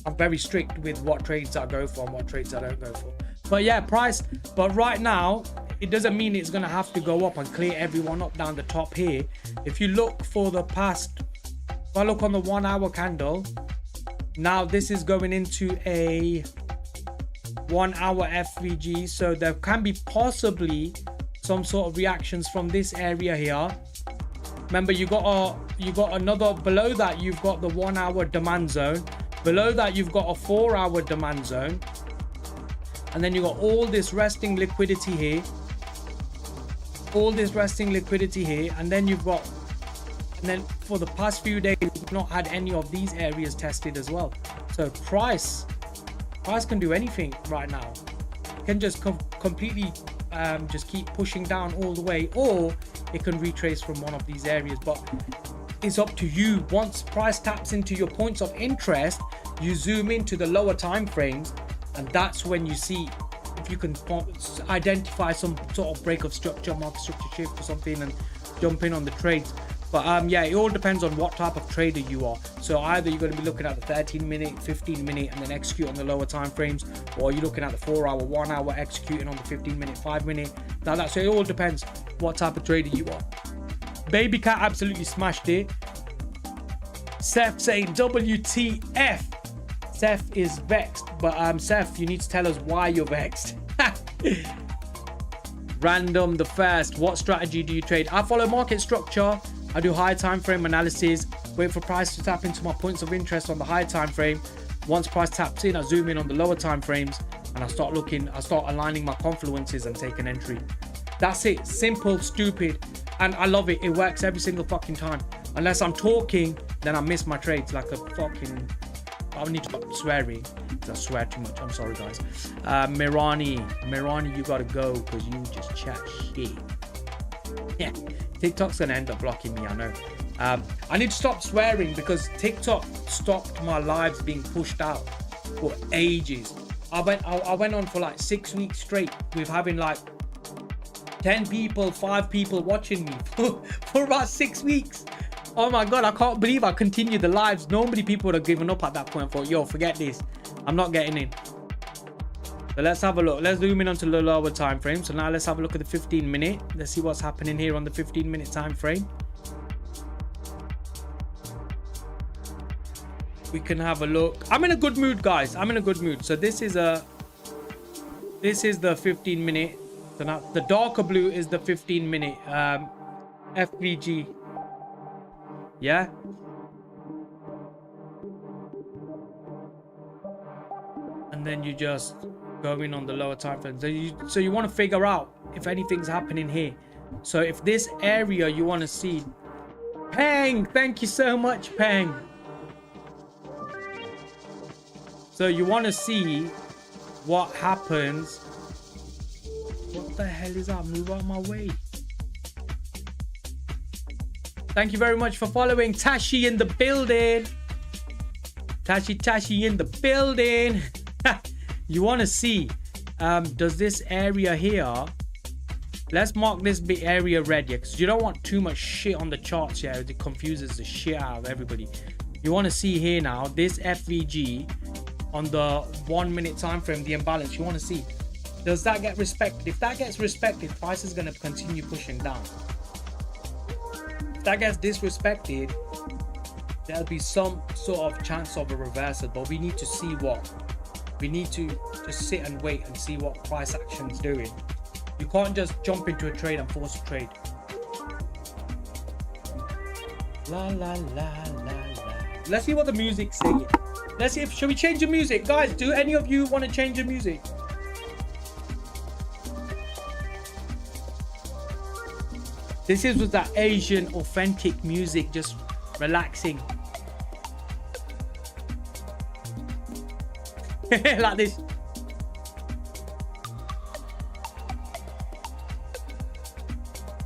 I'm very strict with what trades I go for and what trades I don't go for. But yeah, price, but right now it doesn't mean it's going to have to go up and clear everyone up down the top here. If you look for the past, if I look on the 1 hour candle, now this is going into a 1 hour FVG, so there can be possibly some sort of reactions from this area here. Remember, you got another, below that you've got the 1 hour demand zone, below that you've got a 4 hour demand zone, and then you got all this resting liquidity here, all this resting liquidity here, and then you've got, and then for the past few days we've not had any of these areas tested as well. So price can do anything right now. It can just completely just keep pushing down all the way, or it can retrace from one of these areas, but it's up to you. Once price taps into your points of interest, you zoom into the lower time frames, and that's when you see if you can identify some sort of break of structure, market structure shift or something, and jump in on the trades. But yeah, it all depends on what type of trader you are. So either you're going to be looking at the 13-minute, 15-minute, and then execute on the lower time frames, or you're looking at the 4 hour, 1 hour, executing on the 15-minute, 5-minute. Now so it all depends what type of trader you are. Baby Cat absolutely smashed it. Seth saying WTF. Seth is vexed, but Seth, you need to tell us why you're vexed. Random the first, what strategy do you trade? I follow market structure. I do high time frame analysis, wait for price to tap into my points of interest on the high time frame. Once price taps in, I zoom in on the lower time frames, and I start aligning my confluences and take an entry. That's it. Simple, stupid, and I love it. It works every single fucking time. Unless I'm talking, then I miss my trades like a fucking... I need to stop swearing. I swear too much. I'm sorry, guys. Mirani, you gotta go because you just chat shit. Yeah, TikTok's gonna end up blocking me, I know. I need to stop swearing because TikTok stopped my lives being pushed out for ages. I went on for like 6 weeks straight with having like 10 people, 5 people watching me for about 6 weeks. Oh my god, I can't believe I continued the lives. Normally people would have given up at that point. For yo, forget this, I'm not getting in. So let's have a look. Let's zoom in onto the lower time frame. So now let's have a look at the 15-minute. Let's see what's happening here on the 15-minute time frame. We can have a look. I'm in a good mood, guys. I'm in a good mood. So this is the 15-minute. So now the darker blue is the 15-minute FVG. Yeah. And then you just go in on the lower time frame. So you want to figure out if anything's happening here. So if this area you want to see, Peng, thank you so much, Peng. So you want to see what happens. What the hell is that? Move out of my way. Thank you very much for following. Tashi in the building. Tashi in the building. You want to see, does this area here, let's mark this big area red, yeah, because you don't want too much shit on the charts, yeah, it confuses the shit out of everybody. You want to see here now, this FVG on the 1 minute time frame, the imbalance, you want to see, does that get respected? If that gets respected, price is going to continue pushing down. If that gets disrespected, there'll be some sort of chance of a reversal, but we need to see what. We need to just sit and wait and see what price action is doing. You can't just jump into a trade and force a trade. La la la la la. Let's see what the music's saying. Let's see if, shall we change the music? Guys, do any of you want to change the music? This is with that Asian authentic music, just relaxing. Like this.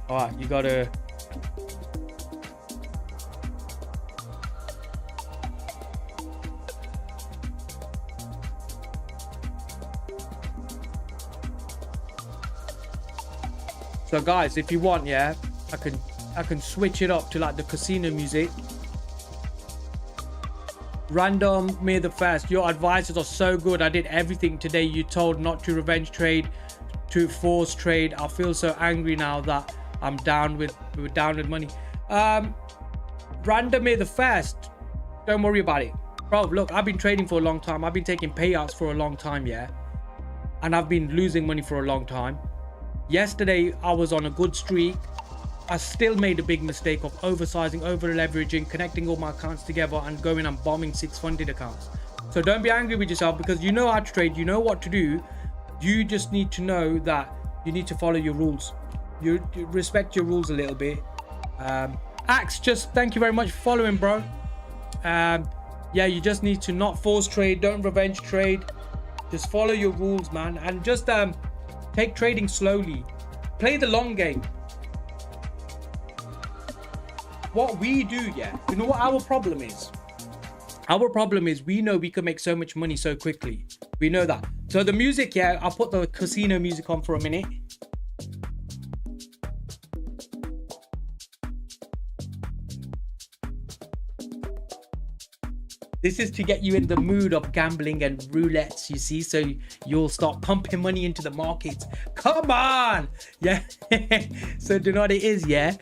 Alright, you gotta. So guys, if you want, yeah, I can switch it up to like the casino music. Random, May the 1st. Your advices are so good. I did everything today you told, not to revenge trade, to force trade. I feel so angry now that I'm down with money. Random, May the 1st. Don't worry about it, bro. Look, I've been trading for a long time. I've been taking payouts for a long time, yeah, and I've been losing money for a long time. Yesterday I was on a good streak. I still made a big mistake of oversizing, over leveraging, connecting all my accounts together and going and bombing 6 funded accounts. So don't be angry with yourself, because you know how to trade, you know what to do. You just need to know that you need to follow your rules. You respect your rules a little bit. Axe, just thank you very much for following, bro. Yeah, you just need to not force trade, don't revenge trade. Just follow your rules, man, and just take trading slowly. Play the long game. What we do, yeah, you know what our problem is? Our problem is we know we can make so much money so quickly. We know that. So the music, yeah, I'll put the casino music on for a minute. This is to get you in the mood of gambling and roulettes, you see, so you'll start pumping money into the markets. Come on, yeah. So do you know what it is, yeah?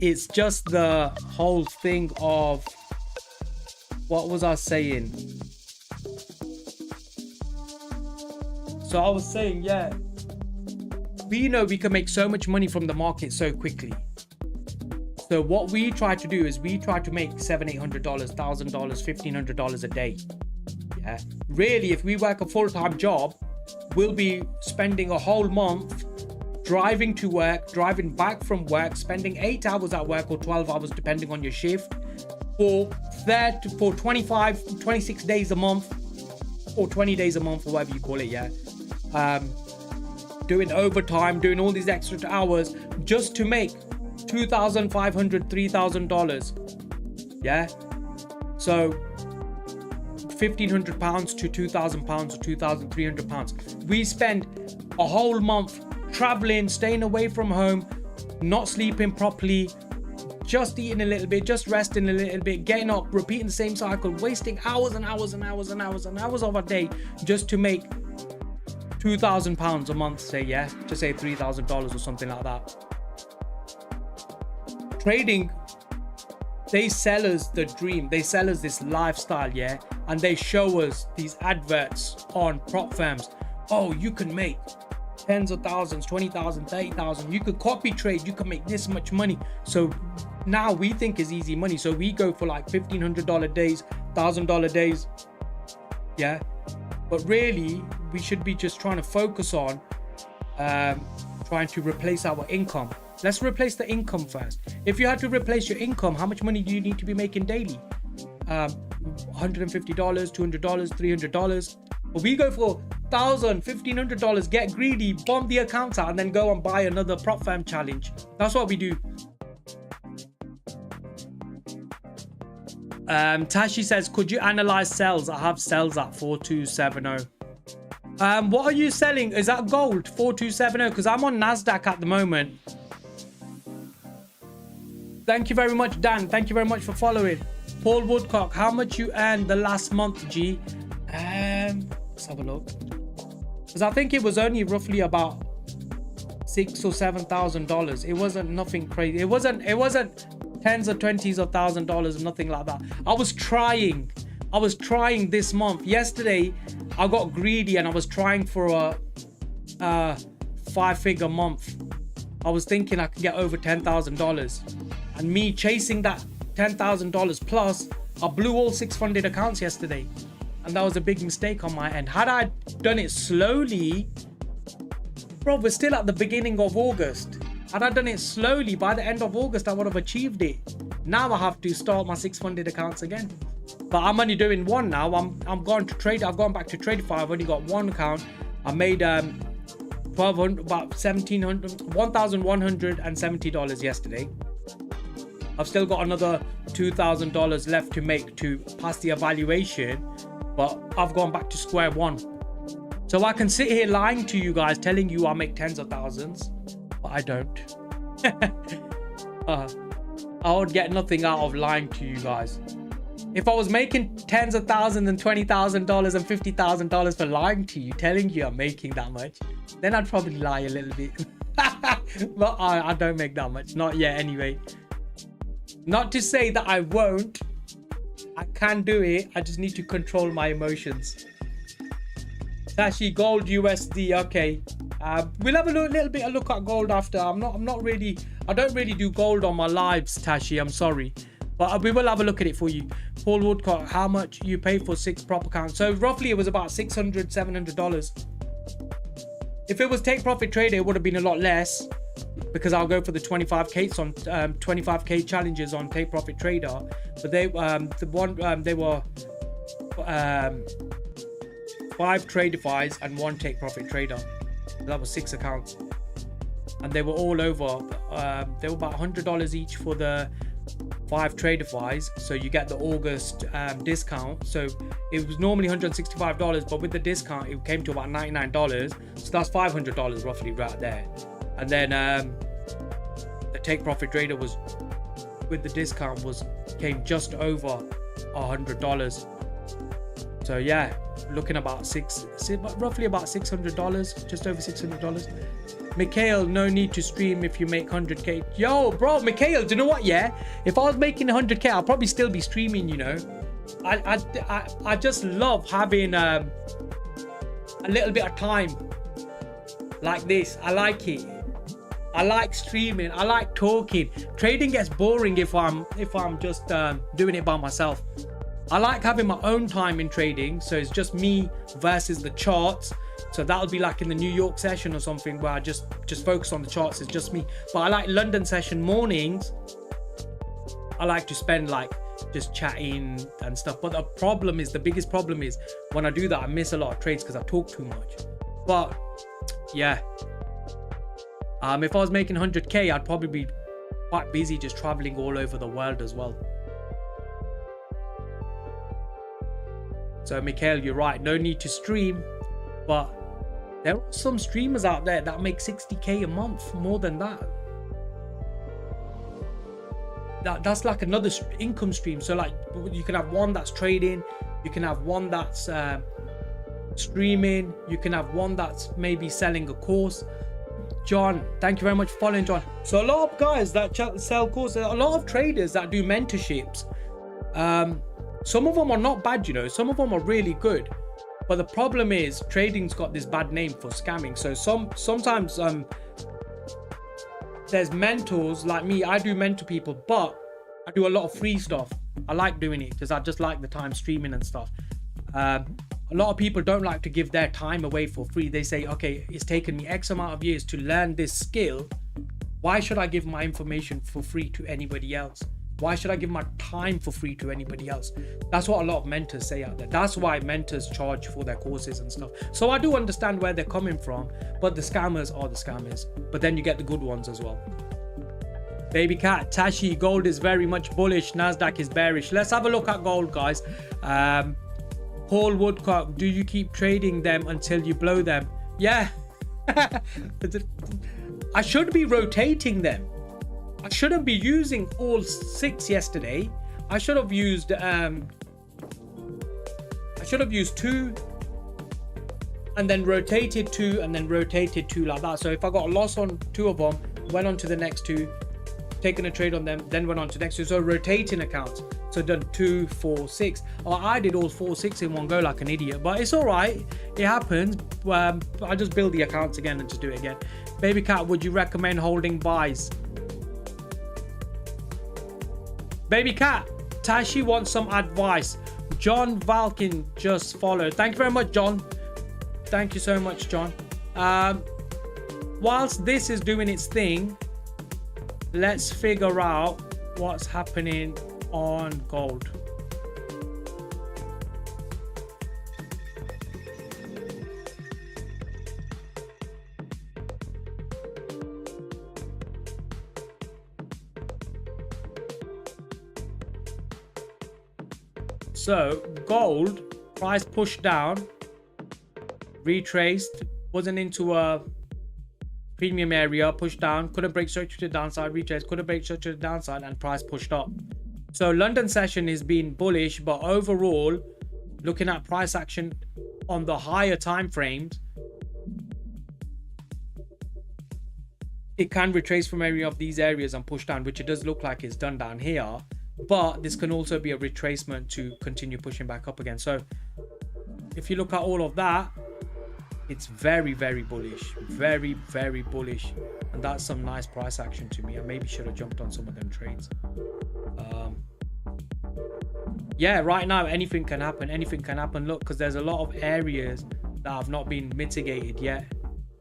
It's just the whole thing of, what was I saying? So I was saying, yeah, we know we can make so much money from the market so quickly. So what we try to do is we try to make $700, $800, $1,000, $1,500 a day. Yeah, really, if we work a full-time job, we'll be spending a whole month driving to work, driving back from work, spending 8 hours at work or 12 hours depending on your shift, for 25, 26 days a month, or 20 days a month, or whatever you call it, yeah. Doing overtime, doing all these extra hours just to make $2,500, $3,000, yeah. So £1,500 to £2,000 or £2,300. We spend a whole month traveling, staying away from home, not sleeping properly, just eating a little bit, just resting a little bit, getting up, repeating the same cycle, wasting hours and hours and hours and hours and hours of a day just to make £2,000 a month, say, yeah, just say $3,000 or something like that. Trading, they sell us the dream, they sell us this lifestyle, yeah, and they show us these adverts on prop firms. Oh, you can make tens of thousands, 20,000, 30,000. You could copy trade, you can make this much money. So now we think is easy money, so we go for like $1,500 days, $1,000 days, yeah. But really we should be just trying to focus on trying to replace our income. Let's replace the income first. If you had to replace your income, how much money do you need to be making daily? $150, $200, $300. But we go for $1,000, $1,500, get greedy, bomb the accounts out, and then go and buy another prop firm challenge. That's what we do. Tashi says, could you analyze sells? I have sells at 4270. What are you selling? Is that gold? 4270? Because I'm on NASDAQ at the moment. Thank you very much, Dan. Thank you very much for following. Paul Woodcock, how much you earned the last month, G? Let's have a look. Because I think it was only roughly about $6,000 or $7,000. It wasn't nothing crazy. It wasn't tens or twenties of $1,000s, nothing like that. I was trying this month. Yesterday I got greedy and I was trying for a 5-figure month. I was thinking I could get over $10,000, and me chasing that $10,000 plus, I blew all 6 funded accounts yesterday, and that was a big mistake on my end. Had I done it slowly, bro, we're still at the beginning of August. Had I done it slowly, by the end of August I would have achieved it. Now I have to start my 6 funded accounts again, but I'm only doing one now. I'm going to trade. I've gone back to Tradify. I've only got one account. I made $1,170 yesterday. I've still got another $2,000 left to make to pass the evaluation, but I've gone back to square one. So I can sit here lying to you guys, telling you I make tens of thousands, but I don't. I would get nothing out of lying to you guys. If I was making tens of thousands and $20,000 and $50,000 for lying to you, telling you I'm making that much, then I'd probably lie a little bit. But I don't make that much, not yet anyway. Not to say that I won't. I can do it. I just need to control my emotions. Tashi, gold USD. Okay. We'll have a little bit of look at gold after. I don't really do gold on my lives, Tashi. I'm sorry. But we will have a look at it for you. Paul Woodcock, how much you pay for 6 prop accounts? So roughly it was about $600, $700. If it was Take Profit Trader, it would have been a lot less, because I'll go for the 25k on 25k challenges on Take Profit Trader. But they they were 5 Tradifies and 1 Take Profit Trader. So that was 6 accounts, and they were all over. They were about $100 each for the 5 Tradifies, so you get the August discount. So it was normally $165, but with the discount it came to about $99, so that's $500 roughly right there. And then the Take Profit Trader was, with the discount, came just over $100. So yeah, looking about roughly about $600, just over $600. Mikhail, no need to stream if you make 100k. Yo, bro, Mikhail, do you know what? Yeah, if I was making 100k, I'll probably still be streaming. You know, I just love having a little bit of time like this. I like it. I like streaming. I like talking. Trading gets boring if I'm just doing it by myself. I like having my own time in trading, so it's just me versus the charts. So that'll be like in the New York session or something where I just focus on the charts. It's just me. But I like London session mornings. I like to spend like just chatting and stuff. But the biggest problem is when I do that, I miss a lot of trades because I talk too much. But yeah, if I was making 100k, I'd probably be quite busy just traveling all over the world as well. So Mikhail, you're right, no need to stream, but there are some streamers out there that make 60k a month, more than that. that's like another income stream. So like you can have one that's trading, you can have one that's streaming, you can have one that's maybe selling a course. John, thank you very much for following, John. So a lot of guys that sell courses, a lot of traders that do mentorships, some of them are not bad, you know, some of them are really good, but the problem is trading's got this bad name for scamming. So sometimes there's mentors like me, I do mentor people, but I do a lot of free stuff. I like doing it because I just like the time streaming and stuff. A lot of people don't like to give their time away for free. They say, okay, it's taken me X amount of years to learn this skill. Why should I give my information for free to anybody else? Why should I give my time for free to anybody else? That's what a lot of mentors say out there. That's why mentors charge for their courses and stuff. So I do understand where they're coming from, but the scammers are the scammers. But then you get the good ones as well. Baby Cat, Tashi, gold is very much bullish. Nasdaq is bearish. Let's have a look at gold, guys. Paul Woodcock, do you keep trading them until you blow them? Yeah. I should be rotating them. I shouldn't be using all 6 yesterday. I should have used 2 and then rotated 2 and then rotated 2 like that. So if I got a loss on 2 of them, went on to the next 2, taken a trade on them, then went on to the next 2. So rotating accounts. So done 2, 4, 6. I did all 4, 6 in one go like an idiot, but it's all right. It happens. I just build the accounts again and just do it again. Baby Cat, would you recommend holding buys? Baby Cat, Tashi wants some advice. John Valkin just followed. Thank you very much, John. Thank you so much, John. Whilst this is doing its thing, let's figure out what's happening on gold. So gold price pushed down, retraced, wasn't into a premium area, pushed down, couldn't break structure to the downside, retraced, couldn't break structure to the downside, and price pushed up. So London session has been bullish, but overall, looking at price action on the higher time frames, it can retrace from area of these areas and push down, which it does look like it's done down here. But this can also be a retracement to continue pushing back up again. So if you look at all of that, it's very, very bullish, very, very bullish, and that's some nice price action to me. I maybe should have jumped on some of them trades. Yeah, right now anything can happen. Anything can happen. Look, because there's a lot of areas that have not been mitigated yet,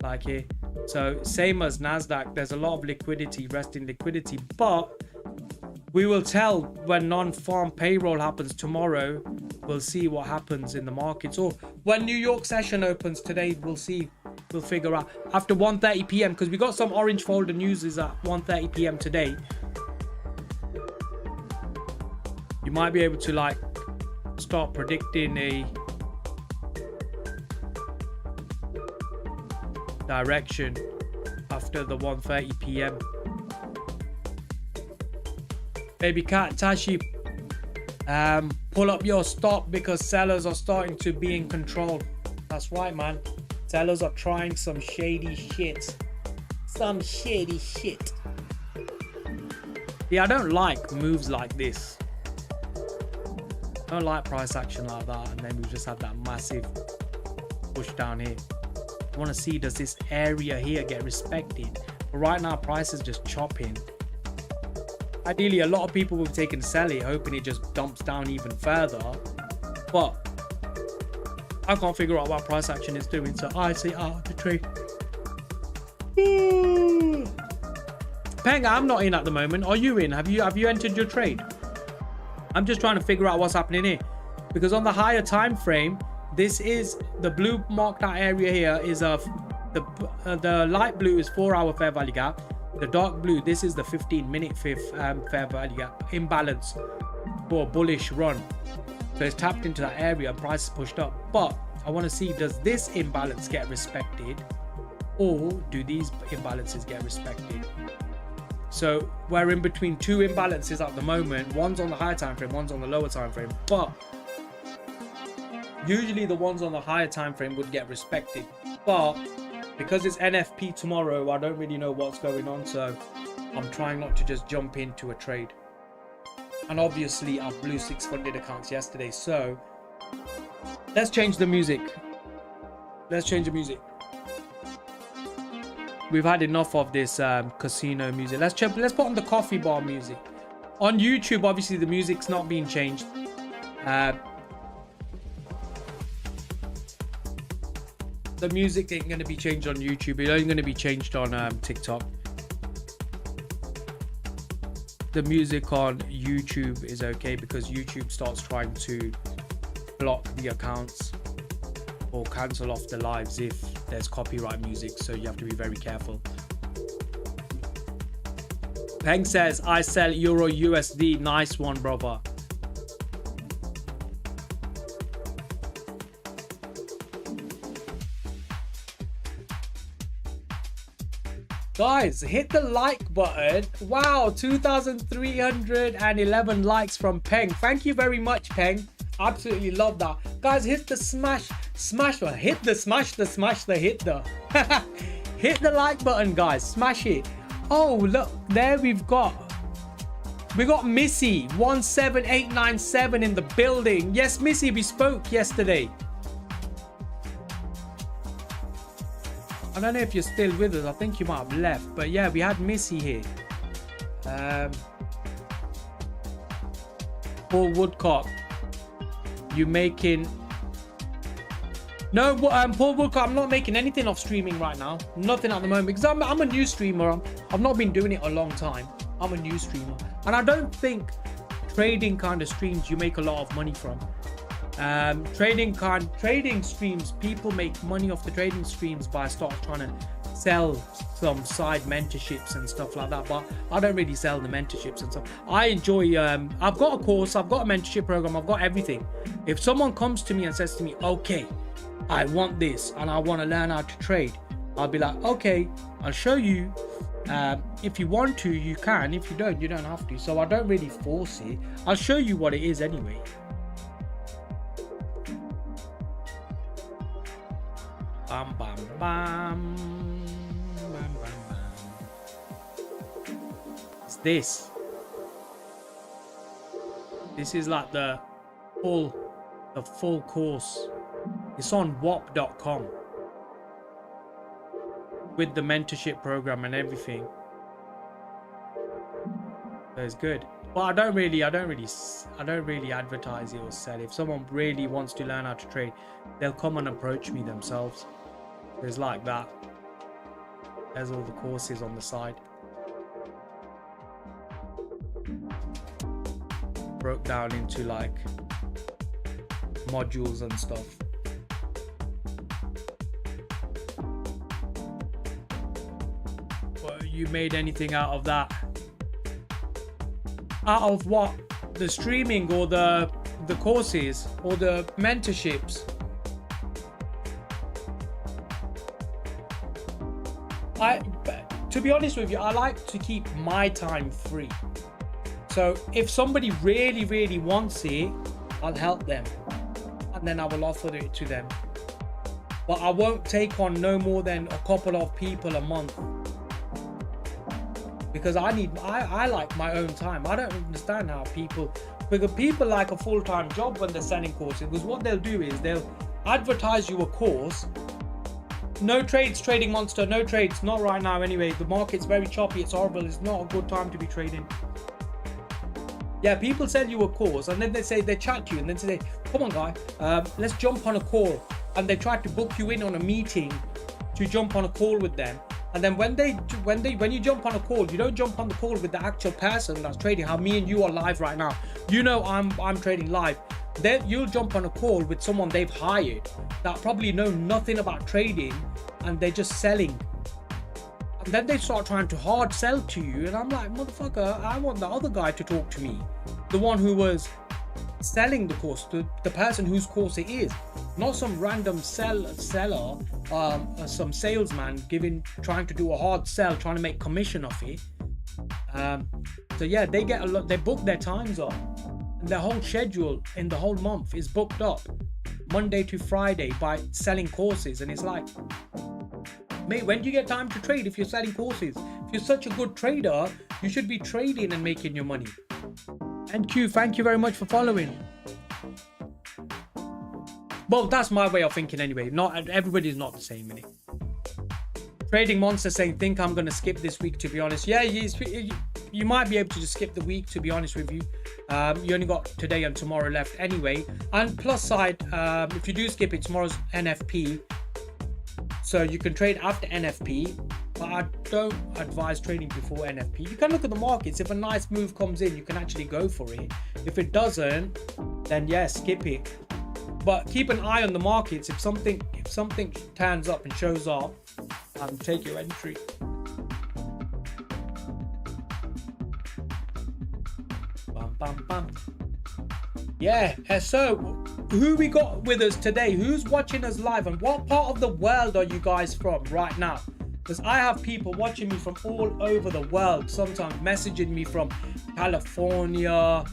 like here. So same as Nasdaq, there's a lot of liquidity, resting liquidity, but we will tell when non-farm payroll happens tomorrow. We'll see what happens in the markets, or when New York session opens today, we'll see. We'll figure out after 1:30 p.m. because we got some orange folder news is at 1:30 p.m. today. You might be able to like start predicting a direction after the 1:30 p.m. Baby Cat, Tashi, pull up your stop because sellers are starting to be in control. That's right, man. Sellers are trying some shady shit. Some shady shit. Yeah, I don't like moves like this. I don't like price action like that, and then we just had that massive push down here. I want to see, does this area here get respected? But right now price is just chopping. Ideally a lot of people will take and sell it, hoping it just dumps down even further, but I can't figure out what price action is doing, so I say out of the trade. Peng, I'm not in at the moment. Are you in? Have you entered your trade? I'm just trying to figure out what's happening here, because on the higher time frame, this is the blue marked out area here is the light blue is 4-hour fair value gap. The dark blue, this is the 15-minute fair value gap imbalance for a bullish run. So it's tapped into that area and price is pushed up. But I want to see, does this imbalance get respected, or do these imbalances get respected? So we're in between two imbalances at the moment. One's on the higher time frame, one's on the lower time frame. But usually the ones on the higher time frame would get respected. But because it's NFP tomorrow, I don't really know what's going on. So I'm trying not to just jump into a trade. And obviously I blew 6 funded accounts yesterday. So let's change the music. Let's change the music. We've had enough of this casino music. Let's put on the coffee bar music. On YouTube, obviously the music's not being changed. The music ain't going to be changed on YouTube. It's only going to be changed on TikTok. The music on YouTube is okay because YouTube starts trying to block the accounts or cancel off the lives if there's copyright music, so you have to be very careful. Peng says, I sell Euro USD. Nice one, brother. Guys, hit the like button. Wow, 2,311 likes from Peng. Thank you very much, Peng. Absolutely love that. Guys, hit the hit the like button, guys. Smash it. Oh, look, there we got Missy 17897 in the building. Yes, Missy, we spoke yesterday. I don't know if you're still with us. I think you might have left, but yeah, we had Missy here. Paul Woodcock, you making? No, Paul Woodcock, I'm not making anything off streaming right now. Nothing at the moment because I'm a new streamer. I've not been doing it a long time. I'm a new streamer, and I don't think trading kind of streams you make a lot of money from. Trading streams, people make money off the trading streams by start trying to sell some side mentorships and stuff like that, but I don't really sell the mentorships and stuff. I enjoy I've got a course, I've got a mentorship program, I've got everything. If someone comes to me and says to me, okay, I want this and I want to learn how to trade, I'll be like, okay, I'll show you. If you want to, you can. If you don't, you don't have to. So I don't really force it. I'll show you what it is anyway. Bam, bam, bam. Bam, bam, bam. It's this. This is like the full course. It's on wop.com with the mentorship program and everything. So it's good. But I don't really advertise it or sell it. If someone really wants to learn how to trade, they'll come and approach me themselves. There's like that. There's all the courses on the side. Broke down into like modules and stuff. But you made anything out of that? Out of what? The streaming or the courses or the mentorships? To be honest with you, I like to keep my time free. So if somebody really wants it, I'll help them and then I will offer it to them. But I won't take on no more than a couple of people a month, because I like my own time. I don't understand how because people like a full-time job when they're selling courses, because what they'll do is they'll advertise you a course. No trades, trading monster, no trades, not right now anyway. The market's very choppy, it's horrible, it's not a good time to be trading. Yeah, people sell you a course and then they chat to you and then say, come on guy, let's jump on a call. And they try to book you in on a meeting to jump on a call with them. And then when you jump on a call, you don't jump on the call with the actual person that's trading. How me and you are live right now. You know I'm trading live. Then you'll jump on a call with someone they've hired that probably know nothing about trading and they're just selling. And then they start trying to hard sell to you. And I'm like, motherfucker, I want the other guy to talk to me. The one who was selling the course, the person whose course it is. Not some random seller, some salesman trying to do a hard sell, trying to make commission off it. So yeah, they get a lot. They book their times up, and their whole schedule in the whole month is booked up Monday to Friday by selling courses. And it's like, mate, when do you get time to trade if you're selling courses? If you're such a good trader, you should be trading and making your money. And Q, thank you very much for following. Well, that's my way of thinking anyway. Not everybody's not the same, innit? Trading Monster saying, think I'm going to skip this week, to be honest. Yeah, you might be able to just skip the week, to be honest with you. You only got today and tomorrow left anyway. And plus side, if you do skip it, tomorrow's NFP. So you can trade after NFP. But I don't advise trading before NFP. You can look at the markets. If a nice move comes in, you can actually go for it. If it doesn't, then yeah, skip it. But keep an eye on the markets. If something turns up and shows up, take your entry. Bam, bam, bam. Yeah, so who we got with us today? Who's watching us live? And what part of the world are you guys from right now? Because I have people watching me from all over the world. Sometimes messaging me from California,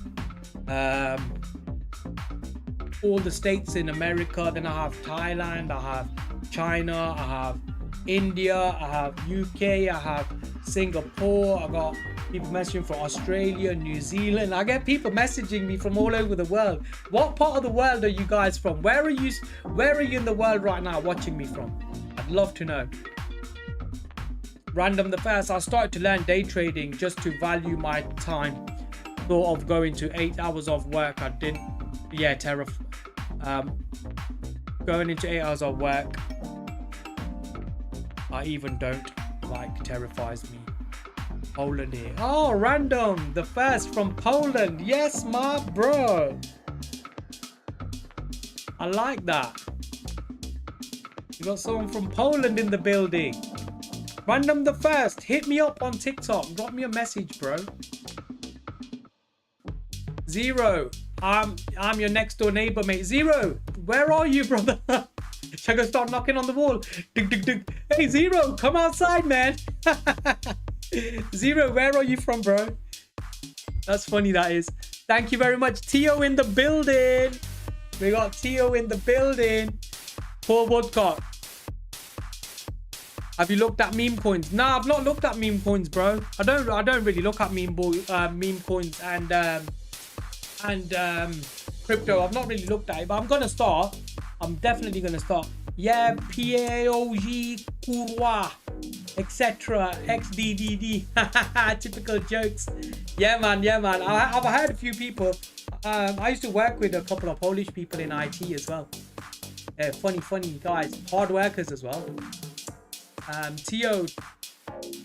all the states in America. Then I have Thailand, I have China, I have India, I have UK, I have Singapore. I got people messaging from Australia, New Zealand. I get people messaging me from all over the world. What part of the world are you guys from? Where are you in the world right now watching me from? I'd love to know. Random the first, I started to learn day trading just to value my time. Thought of going to 8 hours of work. I didn't. Yeah, going into 8 hours of work, I even don't like, terrifies me. Poland here. Oh, random the first from Poland. Yes, my bro. I like that. You got someone from Poland in the building. Random the first, hit me up on TikTok. Drop me a message, bro. Zero. I'm your next door neighbor, mate. Zero, where are you, brother? Should I go start knocking on the wall? Dug, dug, dug. Hey, Zero, come outside, man. Zero, where are you from, bro? That's funny, that is. Thank you very much. Tio in the building. We got Tio in the building. Paul Woodcock. Have you looked at meme coins? No, I've not looked at meme coins, bro. I don't really look at meme coins and crypto. I've not really looked at it, but I'm gonna start. I'm definitely gonna start. Yeah, PAOG, Kurwa, etc. XDDD. Typical jokes. Yeah, man. Yeah, man. I've heard a few people. I used to work with a couple of Polish people in IT as well. Yeah, funny guys, hard workers as well. Tio,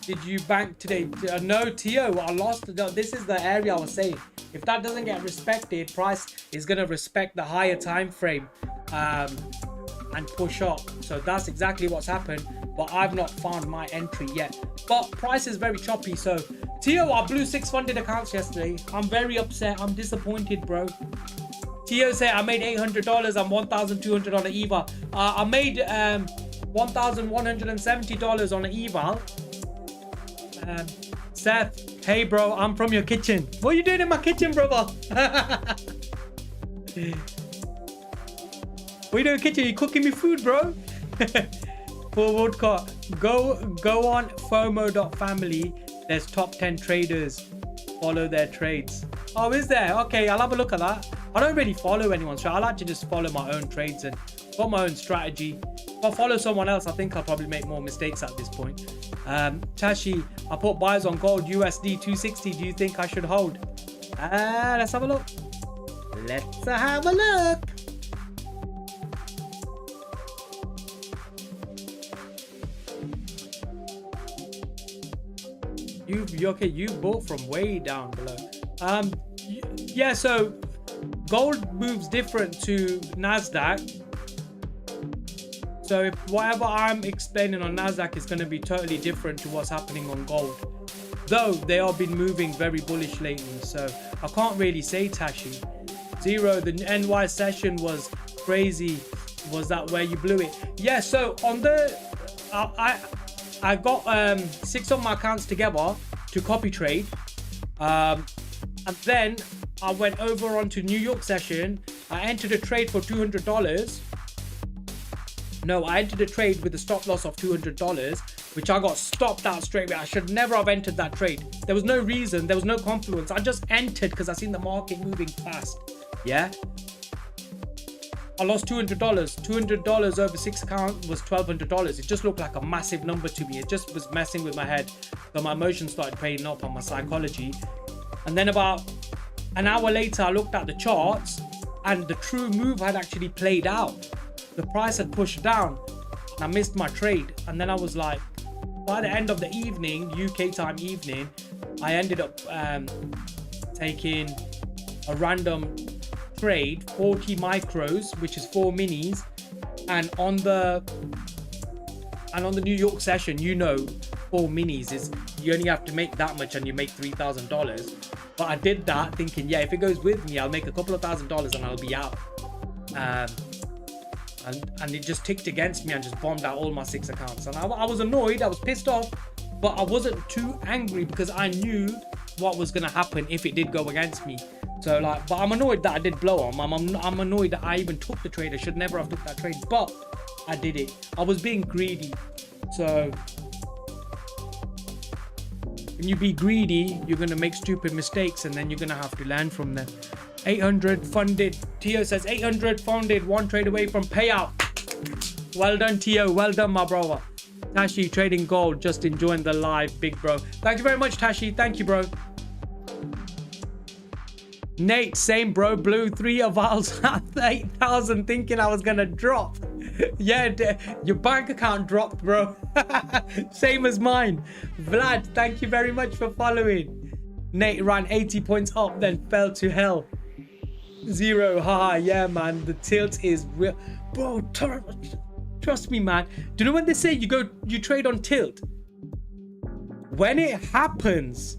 did you bank today? No, Tio, I lost. This is the area I was saying. If that doesn't get respected, price is going to respect the higher time frame and push up. So that's exactly what's happened. But I've not found my entry yet. But price is very choppy. So Tio, I blew 6 funded accounts yesterday. I'm very upset. I'm disappointed, bro. Tio said I made $800 and $1,200 on EVA. I made $1,170 on an eval. Seth, hey bro, I'm from your kitchen. What are you doing in my kitchen, brother? What are you doing in the kitchen? You cooking me food, bro? Paul Woodcock, go on FOMO.family. There's top 10 traders. Follow their trades. Oh, is there? Okay, I'll have a look at that. I don't really follow anyone, so I like to just follow my own trades and got my own strategy. If I follow someone else, I think I'll probably make more mistakes at this point. Tashi, I put buys on gold USD 260. Do you think I should hold? Let's have a look. Let's have a look. You bought from way down below. Yeah, so gold moves different to Nasdaq. So if whatever I'm explaining on Nasdaq is going to be totally different to what's happening on gold, though they have been moving very bullish lately. So I can't really say, Tashi. Zero, the NY session was crazy. Was that where you blew it? Yeah, so on the I got 6 of my accounts together to copy trade. And then I went over onto New York session. I entered a trade for $200. No, I entered a trade with a stop loss of $200, which I got stopped out straight away. I should never have entered that trade. There was no reason. There was no confluence. I just entered because I seen the market moving fast. Yeah. I lost $200. $200 over 6 accounts was $1,200. It just looked like a massive number to me. It just was messing with my head. So my emotions started playing up on my psychology. And then about an hour later, I looked at the charts and the true move had actually played out. The price had pushed down and I missed my trade. And then I was like, by the end of the evening, UK time evening, I ended up taking a random trade, 40 micros, which is 4 minis. And on the New York session, you know, 4 minis is, you only have to make that much and you make $3,000. But I did that thinking, yeah, if it goes with me, I'll make a couple of $1,000 and I'll be out. And it just ticked against me and just bombed out all my 6 accounts. And I was annoyed, I was pissed off, but I wasn't too angry because I knew what was going to happen if it did go against me. So like, but I'm annoyed that I did blow on. I'm annoyed that I even took the trade. I should never have took that trade, but I did it. I was being greedy. So when you be greedy, you're going to make stupid mistakes and then you're going to have to learn from them. 800 funded. Tio says 800 funded, 1 trade away from payout. Well done, Tio. Well done, my brother. Tashi trading gold, just enjoying the live, big bro. Thank you very much, Tashi. Thank you, bro. Nate, same bro, blew 3 avals at 8,000 thinking I was gonna drop. Yeah, your bank account dropped, bro. Same as mine. Vlad, thank you very much for following. Nate ran 80 points up, then fell to hell. 0, haha, yeah, man. The tilt is real. Bro, trust me, man. Do you know when they say you trade on tilt? When it happens,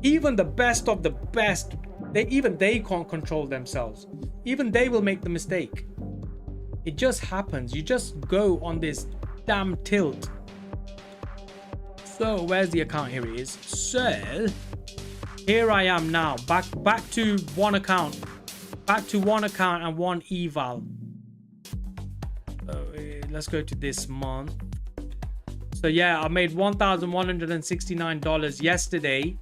even the best of the best, even they can't control themselves. Even they will make the mistake. It just happens. You just go on this damn tilt. So where's the account? Here it is. So here I am now, back to one account, and 1 eval. So let's go to this month. So yeah, I made $1,169 yesterday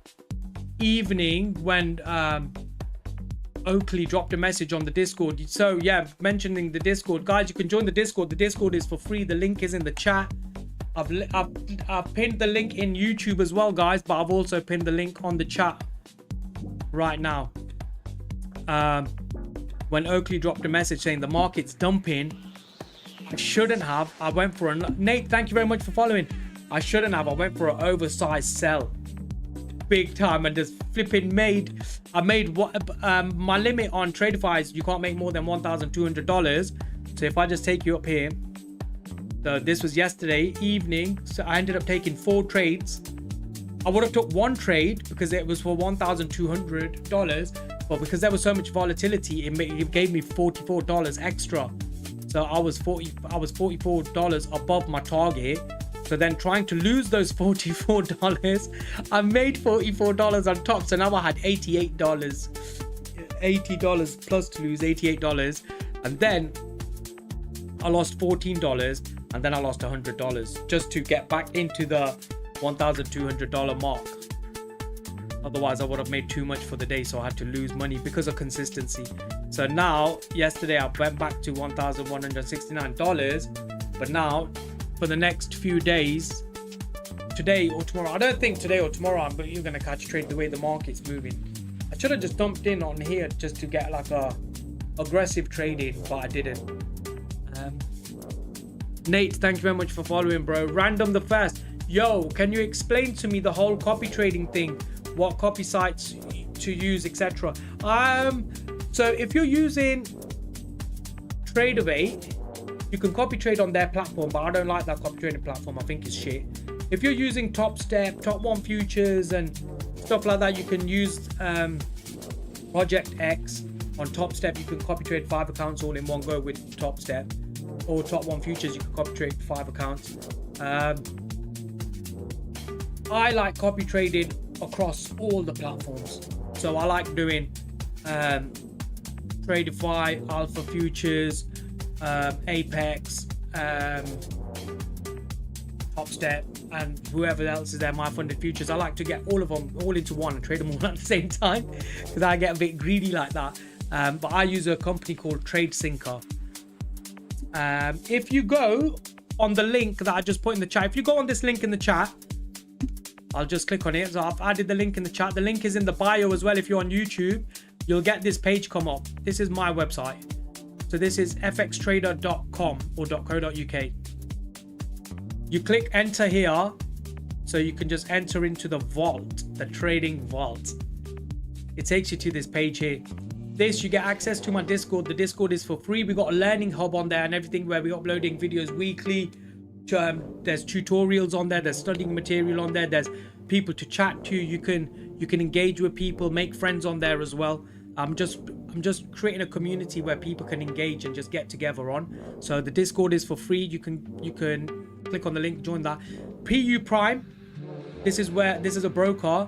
evening when Oakley dropped a message on the Discord. So yeah, mentioning the Discord, guys, you can join the Discord. The Discord is for free. The link is in the chat. I've pinned the link in YouTube as well, guys, but I've also pinned the link on the chat right now. When Oakley dropped a message saying the market's dumping, I shouldn't have. I went for a Nate, thank you very much for following. I shouldn't have. I went for an oversized sell, big time, and just flipping I made what my limit on Tradeify is you can't make more than $1,200. So if I just take you up here, so this was yesterday evening, so I ended up taking 4 trades. I would have took 1 trade because it was for $1,200, but because there was so much volatility, it gave me $44 extra. So I was $44 above my target. So then trying to lose those $44, I made $44 on top. So now I had $88 plus to lose $88. And then I lost $14 and then I lost $100 just to get back into the $1,200 mark. Otherwise I would have made too much for the day, so I had to lose money because of consistency. So now yesterday I went back to $1,169, but now for the next few days, today or tomorrow, I don't think today or tomorrow but you're gonna catch a trade the way the market's moving. I should have just dumped in on here just to get like a aggressive trading, but I didn't. Nate, thank you very much for following, bro. Random the first, yo, can you explain to me the whole copy trading thing, what copy sites to use, etc. So if you're using Tradeovate, you can copy trade on their platform, but I don't like that copy trading platform. I think it's shit. If you're using Top Step, Top 1 Futures and stuff like that, you can use Project X. On Top Step, you can copy trade 5 accounts all in one go with Top Step, or Top 1 Futures, you can copy trade 5 accounts. I like copy trading across all the platforms. So I like doing Tradify, Alpha Futures, Apex, Top Step, and whoever else is there, My Funded Futures. I like to get all of them all into one and trade them all at the same time, because I get a bit greedy like that. But I use a company called TradeSync. If you go on the link that I just put in the chat, if you go on this link in the chat, I'll just click on it. So I've added the link in the chat. The link is in the bio as well. If you're on YouTube, you'll get this page come up. This is my website. So this is fxtrader.com or .co.uk. You click enter here, so you can just enter into the vault, the trading vault. It takes you to this page here. This, you get access to my Discord. The Discord is for free. We got a learning hub on there and everything, where we're uploading videos weekly. There's tutorials on there. There's studying material on there. There's people to chat to. You can engage with people, make friends on there as well. I'm just creating a community where people can engage and just get together on. So the Discord is for free. You can click on the link, join that. PU Prime, this is a broker.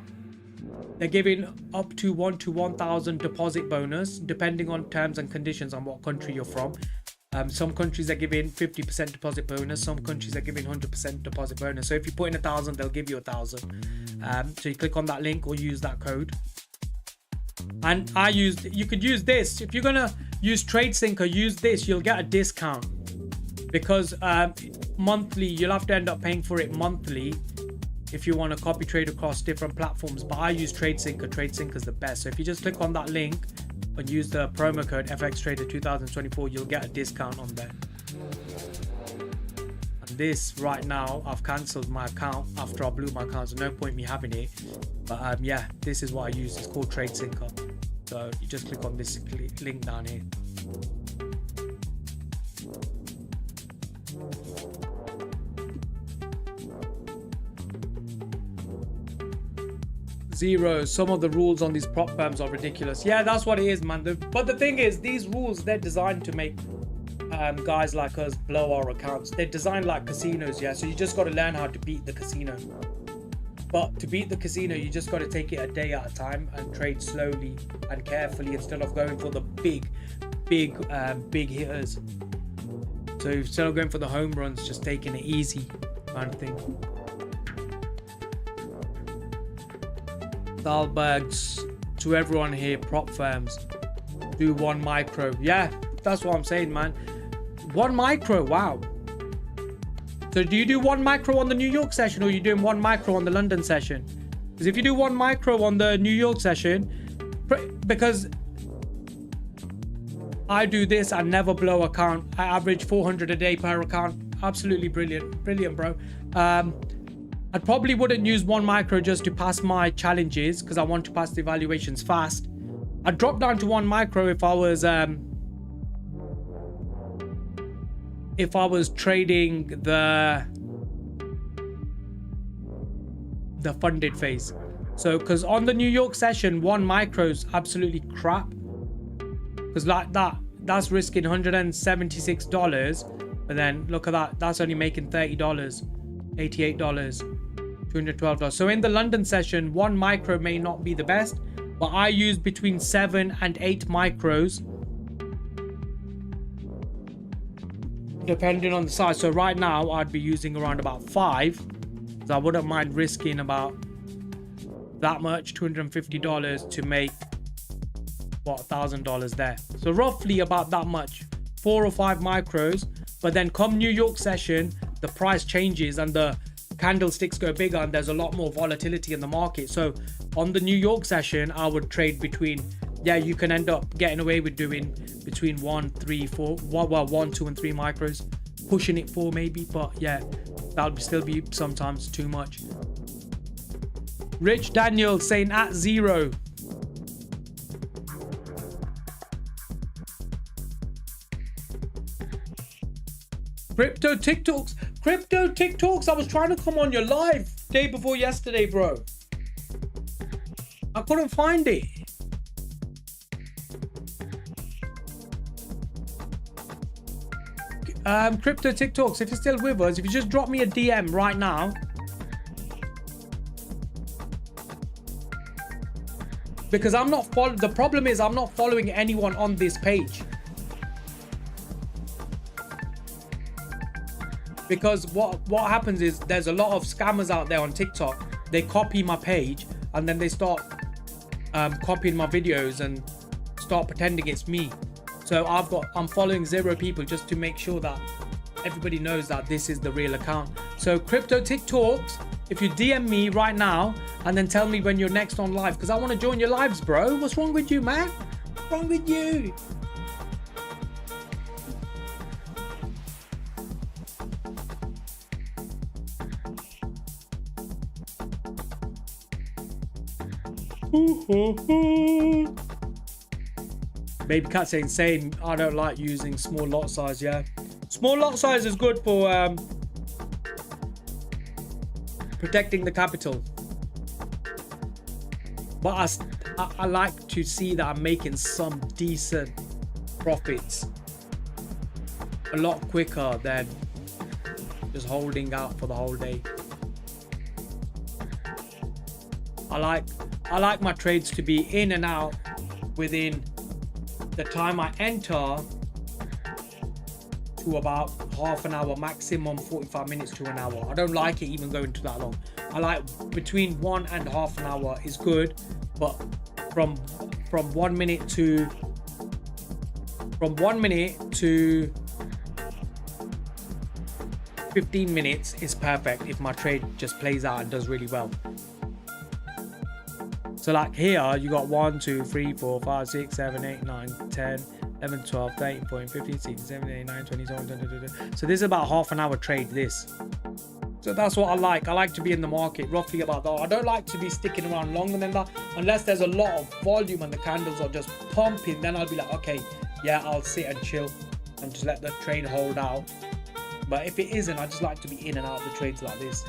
They're giving up to 1 to 1,000 deposit bonus, depending on terms and conditions and what country you're from. Some countries are giving 50% deposit bonus. Some countries are giving 100% deposit bonus. So if you put in 1,000, they'll give you 1,000. So you click on that link or use that code. And you could use this. If you're gonna use TradeSync, use this. You'll get a discount, because monthly you'll have to end up paying for it monthly if you want to copy trade across different platforms. But I use TradeSync. TradeSync is the best. So if you just click on that link and use the promo code FXTRADER2024, you'll get a discount on there. And this right now, I've cancelled my account after I blew my account, so no point me having it. But yeah, this is what I use. It's called TradeSync. So you just click on this link down here. Zero. Some of the rules on these prop firms are ridiculous. Yeah, that's what it is, man. But the thing is, these rules, they're designed to make guys like us blow our accounts. They're designed like casinos, yeah. So you just got to learn how to beat the casino. But to beat the casino, you just got to take it a day at a time and trade slowly and carefully, instead of going for the big hitters. So instead of going for the home runs, just taking it easy kind of thing. Dalbergs, to everyone here, prop firms, do 1 micro. Yeah, that's what I'm saying, man. 1 micro, wow. So do you do 1 micro on the New York session, or are you doing 1 micro on the London session? Because if you do 1 micro on the New York session, because I do this, I never blow account. I average 400 a day per account. Absolutely brilliant. Brilliant, bro. I probably wouldn't use 1 micro just to pass my challenges, because I want to pass the evaluations fast. I'd drop down to 1 micro if I was trading the funded phase. So because on the New York session, 1 micro is absolutely crap, because like that's risking $176, but then look at that, that's only making $30, $88, $212. So in the London session, 1 micro may not be the best, but I use between 7 and 8 micros depending on the size. So right now I'd be using around about 5, because I wouldn't mind risking about that much, $250, to make what, $1,000 there. So roughly about that much, 4 or 5 micros. But then come New York session, the price changes and the candlesticks go bigger and there's a lot more volatility in the market. So on the New York session, I would trade between, yeah, you can end up getting away with doing between 1, 3, 4, well, 1, 2 and 3 micros, pushing it 4 maybe, but yeah, that would still be sometimes too much. Rich Daniel saying at 0. Crypto TikToks, I was trying to come on your live day before yesterday, bro. I couldn't find it. Crypto TikToks, if you're still with us, if you just drop me a DM right now. because I'm not following. The problem is I'm not following anyone on this page. Because what happens is there's a lot of scammers out there on TikTok. They copy my page and then they start copying my videos and start pretending it's me. So I'm following 0 people just to make sure that everybody knows that this is the real account. So Crypto TikToks, if you DM me right now and then tell me when you're next on live, because I want to join your lives, bro. What's wrong with you, man? What's wrong with you? Baby cat saying same. I don't like using small lot size. Yeah, small lot size is good for protecting the capital, but I like to see that I'm making some decent profits a lot quicker than just holding out for the whole day. I like my trades to be in and out within the time I enter to about half an hour, maximum 45 minutes to an hour. I don't like it even going to that long. I like between 1 and half an hour is good, but from 1 minute to 15 minutes is perfect if my trade just plays out and does really well. So like here, you got 1, 2, 3, 4, 5, 6, 7, 8, 9, 10, 11, 12, 13, 14, 15, 16, 17, 18, 19, 20, 21, 22. So this is about half an hour trade, this. So that's what I like. I like to be in the market roughly about that. I don't like to be sticking around longer than that. Unless there's a lot of volume and the candles are just pumping, then I'll be like, okay, yeah, I'll sit and chill and just let the trade hold out. But if it isn't, I just like to be in and out of the trades like this.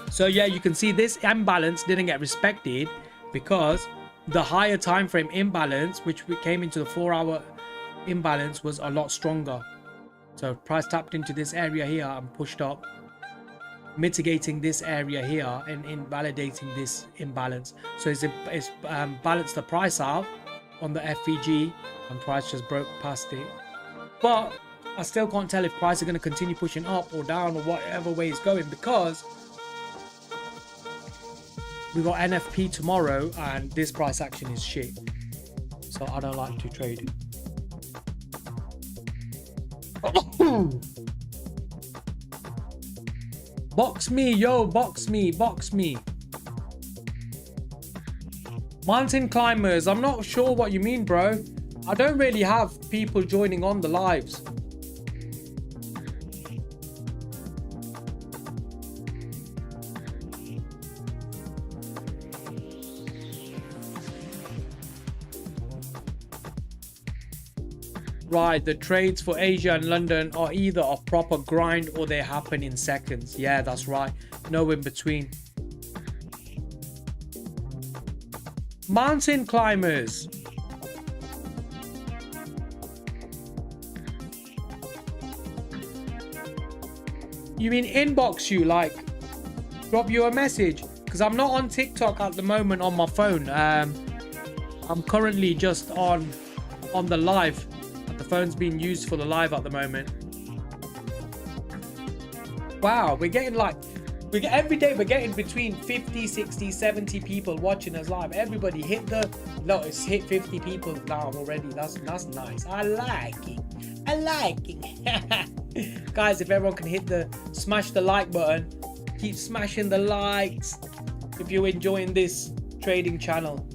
So yeah, you can see this imbalance didn't get respected because the higher time frame imbalance, which we came into the 4-hour imbalance, was a lot stronger. So price tapped into this area here and pushed up, mitigating this area here and invalidating this imbalance. So it's balanced the price out on the FVG and price just broke past it. But I still can't tell if price is going to continue pushing up or down or whatever way it's going, because we got NFP tomorrow and this price action is shit. So I don't like to trade. Box me, yo, box me, box me. Mountain climbers, I'm not sure what you mean, bro. I don't really have people joining on the lives. Right, the trades for Asia and London are either a proper grind or they happen in seconds. Yeah, that's right. No in between. Mountain climbers. You mean inbox you, like drop you a message? Because I'm not on TikTok at the moment on my phone. I'm currently just on the live. The phone's being used for the live at the moment. Wow, we're getting every day we're getting between 50, 60, 70 people watching us live. Everybody hit it's hit 50 people now already. That's nice. I like it. I like it. Guys, if everyone can smash the like button, keep smashing the likes if you're enjoying this trading channel.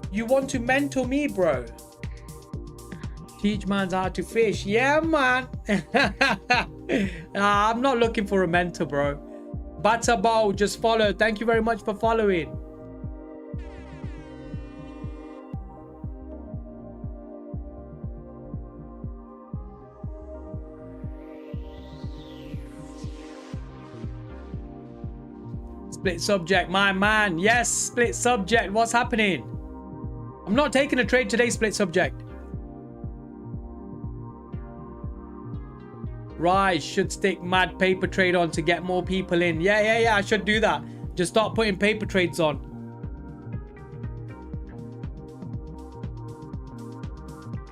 You want to mentor me, bro? Teach mans how to fish. Yeah, man. I'm not looking for a mentor, bro. Batabao, just follow. Thank you very much for following. Split subject, my man. Yes, split subject. What's happening? I'm not taking a trade today, split subject. Right, should stick mad paper trade on to get more people in. Yeah, I should do that. Just start putting paper trades on.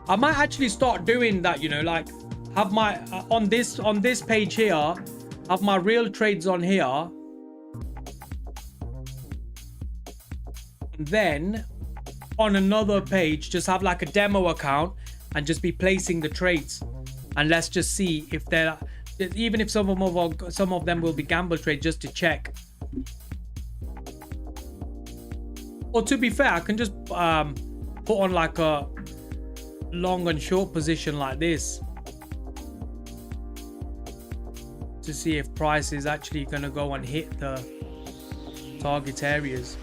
I might actually start doing that, you know, like have my on this page here, have my real trades on here. And then on another page, just have like a demo account and just be placing the trades. And let's just see if they're, even if some of them will be gamble trades, just to check. Or to be fair, I can just put on like a long and short position like this to see if price is actually going to go and hit the target areas.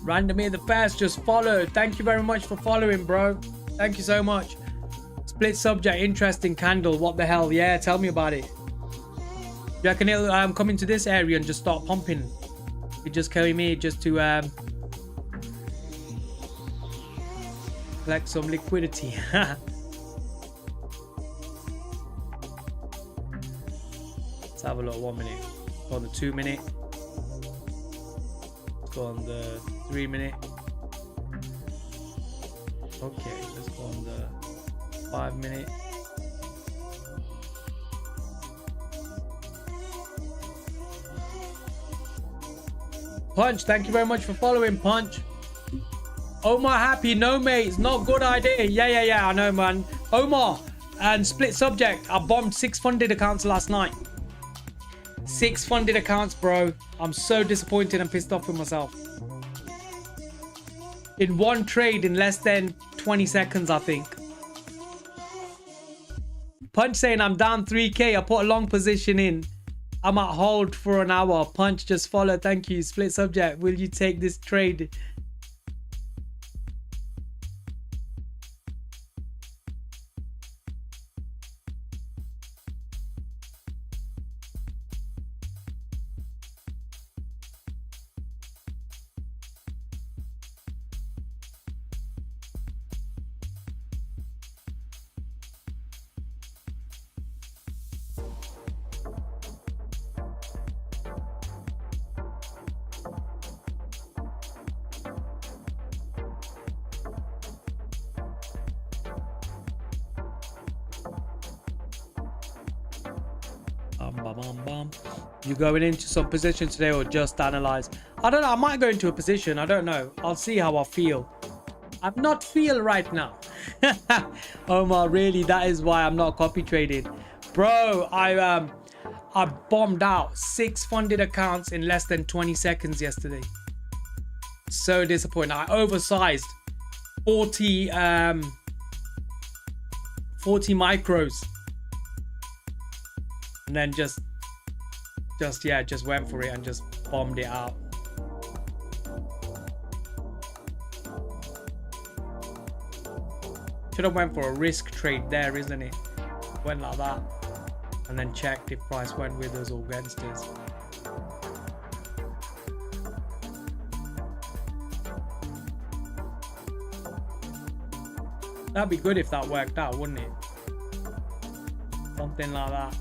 Randomir the Fast just followed. Thank you very much for following, bro. Thank you so much. Split subject, interesting candle. What the hell? Yeah, tell me about it. You reckon he'll come into this area and just start pumping? He just came here just to collect some liquidity. Let's have a look. 1 minute. Go on the 2 minute. Let's go on the 3 minute. Okay, let's go on the 5 minute. Punch, thank you very much for following, Punch. Omar happy, no mate, it's not a good idea. Yeah, I know, man. Omar, and split subject, I bombed 6 funded accounts last night. 6 funded accounts, bro. I'm so disappointed and pissed off with myself. In one trade in less than 20 seconds, I think. Punch saying I'm down 3k. I put a long position in. I'm at hold for an hour. Punch just followed. Thank you. Split subject. Will you take this trade? You going into some position today or just analyze? I don't know. I might go into a position. I don't know. I'll see how I feel. I'm not feel right now. Omar, really? That is why I'm not copy trading, bro. I bombed out 6 funded accounts in less than 20 seconds yesterday. So disappointing. I oversized 40 micros and then just went for it and just bombed it out. Should have went for a risk trade there, isn't it? Went like that and then checked if price went with us or against us. That'd be good if that worked out, wouldn't it? Something like that.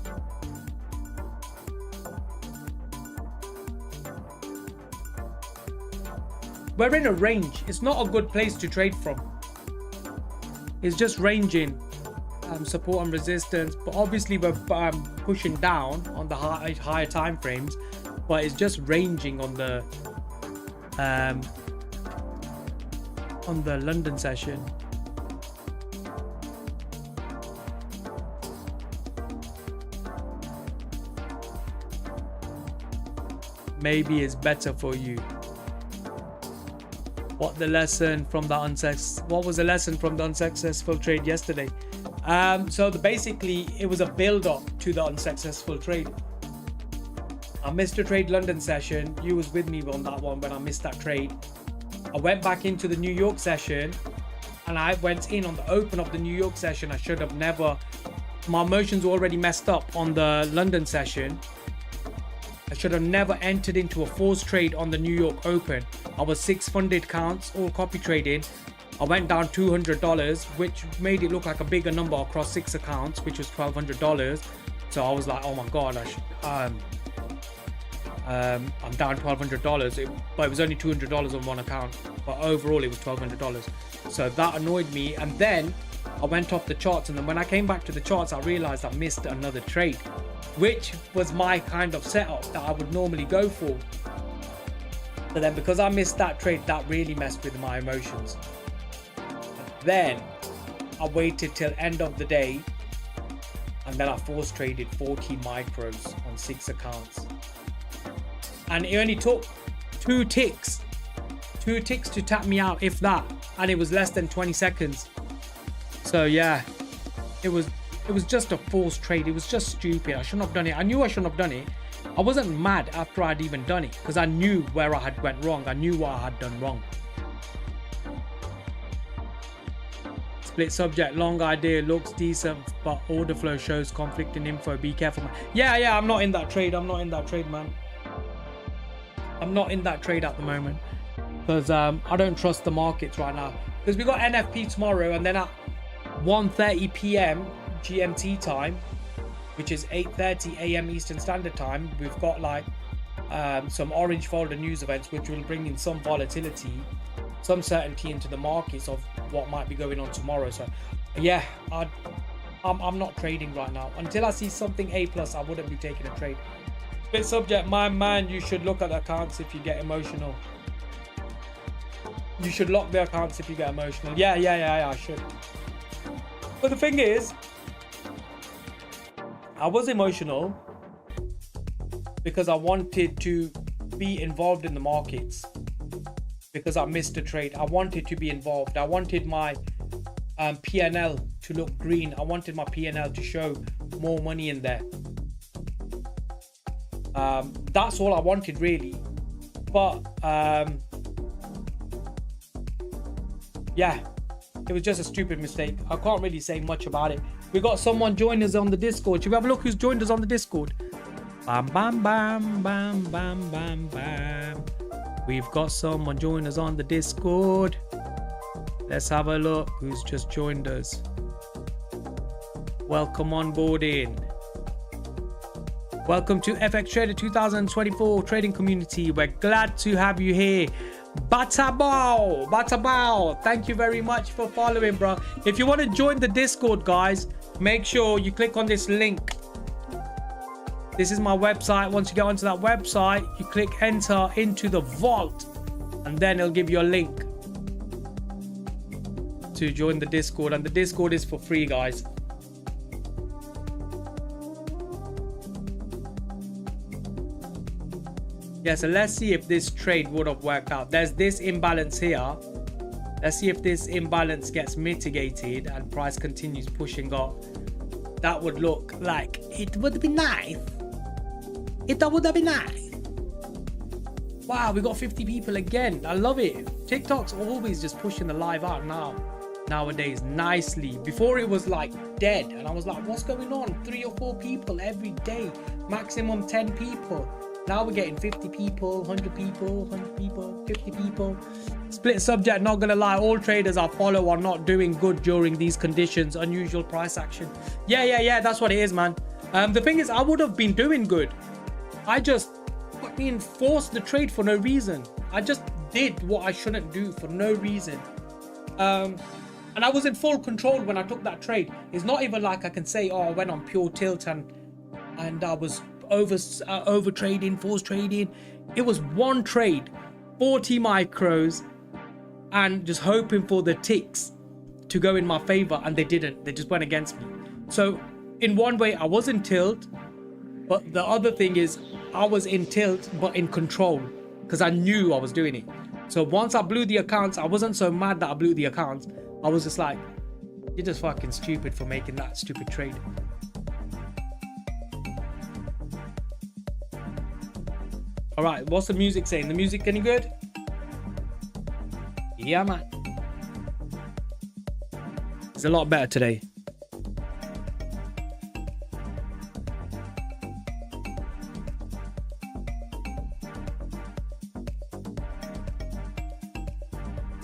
We're in a range. It's not a good place to trade from. It's just ranging, support and resistance. But obviously we're pushing down on the higher time frames. But it's just ranging on the London session. Maybe it's better for you. What was the lesson from the unsuccessful trade yesterday? So basically it was a build up to the unsuccessful trade. I missed a trade London session. You was with me on that one when I missed that trade. I went back into the New York session and I went in on the open of the New York session. I should have never. My emotions were already messed up on the London session. I should have never entered into a forced trade on the New York Open. I was 6 funded accounts, all copy trading. I went down $200, which made it look like a bigger number across 6 accounts, which was $1,200. So I was like, oh my god, I'm down $1,200. But it was only $200 on one account. But overall, it was $1,200. So that annoyed me. And then I went off the charts, and then when I came back to the charts, I realized I missed another trade, which was my kind of setup that I would normally go for. But then because I missed that trade, that really messed with my emotions. Then I waited till end of the day, and then I force traded 40 micros on 6 accounts, and it only took 2 ticks to tap me out, if that, and it was less than 20 seconds. So yeah, it was just a forced trade. It was just stupid. I shouldn't have done it. I knew I shouldn't have done it. I wasn't mad after I'd even done it, because I knew where I had went wrong. I knew what I had done wrong. Split subject, long idea, looks decent, but order flow shows conflicting info. Be careful, man. Yeah, I'm not in that trade. I'm not in that trade, man. I'm not in that trade at the moment, because I don't trust the markets right now. Because we got NFP tomorrow, and then at 1:30 p.m. GMT time, which is 8:30 a.m. Eastern Standard Time, we've got like some orange folder news events, which will bring in some volatility, some certainty into the markets of what might be going on tomorrow. So yeah, I'm not trading right now until I see something A+. I wouldn't be taking a trade. Bit subject, my man, you should look at the accounts if you get emotional. You should lock the accounts if you get emotional. Yeah, I should. But the thing is, I was emotional because I wanted to be involved in the markets, because I missed a trade. I wanted to be involved. I wanted my P&L to look green. I wanted my P&L to show more money in there. That's all I wanted, really. But yeah, it was just a stupid mistake. I can't really say much about it. We got someone join us on the Discord. Should we have a look who's joined us on the Discord? Bam, bam, bam, bam, bam, bam, bam. We've got someone join us on the Discord. Let's have a look who's just joined us. Welcome on board in. Welcome to FX Trader 2024 trading community. We're glad to have you here. Batabao, thank you very much for following, bro. If you want to join the Discord, guys, make sure you click on this link. This is my website. Once you get onto that website, you click enter into the vault, and then it'll give you a link to join the Discord. And the Discord is for free, guys. Yeah, so let's see if this trade would have worked out. There's this imbalance here. Let's see if this imbalance gets mitigated and price continues pushing up. That would look like it would be nice. It would have been nice. Wow, we got 50 people again. I love it. TikTok's always just pushing the live out nowadays nicely. Before it was like dead, and I was like, what's going on? 3 or 4 people every day, maximum 10 people. Now we're getting 50 people, 100 people, 100 people, 50 people. Split subject, not gonna lie, all traders I follow are not doing good during these conditions. Unusual price action. Yeah, that's what it is, man. The thing is, I would have been doing good. I just fucking forced the trade for no reason. I just did what I shouldn't do for no reason. And I was in full control when I took that trade. It's not even like I can say, oh, I went on pure tilt and I was over trading, force trading. It was one trade, 40 micros, and just hoping for the ticks to go in my favor, and they didn't. They just went against me. So in one way I was in tilt, but the other thing is I was in tilt but in control, because I knew I was doing it. So once I blew the accounts, I wasn't so mad that I blew the accounts. I was just like, you're just fucking stupid for making that stupid trade. All right, what's the music saying? The music any good? Yeah, man. It's a lot better today.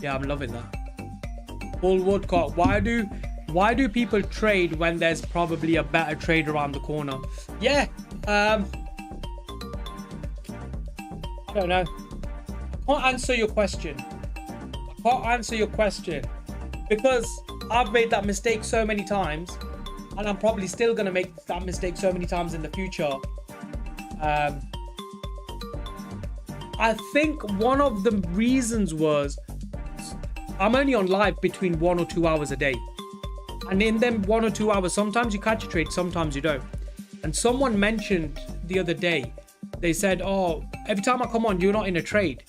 Yeah, I'm loving that. Full woodcock. Why do people trade when there's probably a better trade around the corner? Yeah, I don't know. I can't answer your question. Because I've made that mistake so many times, and I'm probably still gonna make that mistake so many times in the future. I think one of the reasons was I'm only on live between 1 or 2 hours a day, and in them 1 or 2 hours, sometimes you catch a trade, sometimes you don't. And someone mentioned the other day, they said, oh, every time I come on, you're not in a trade.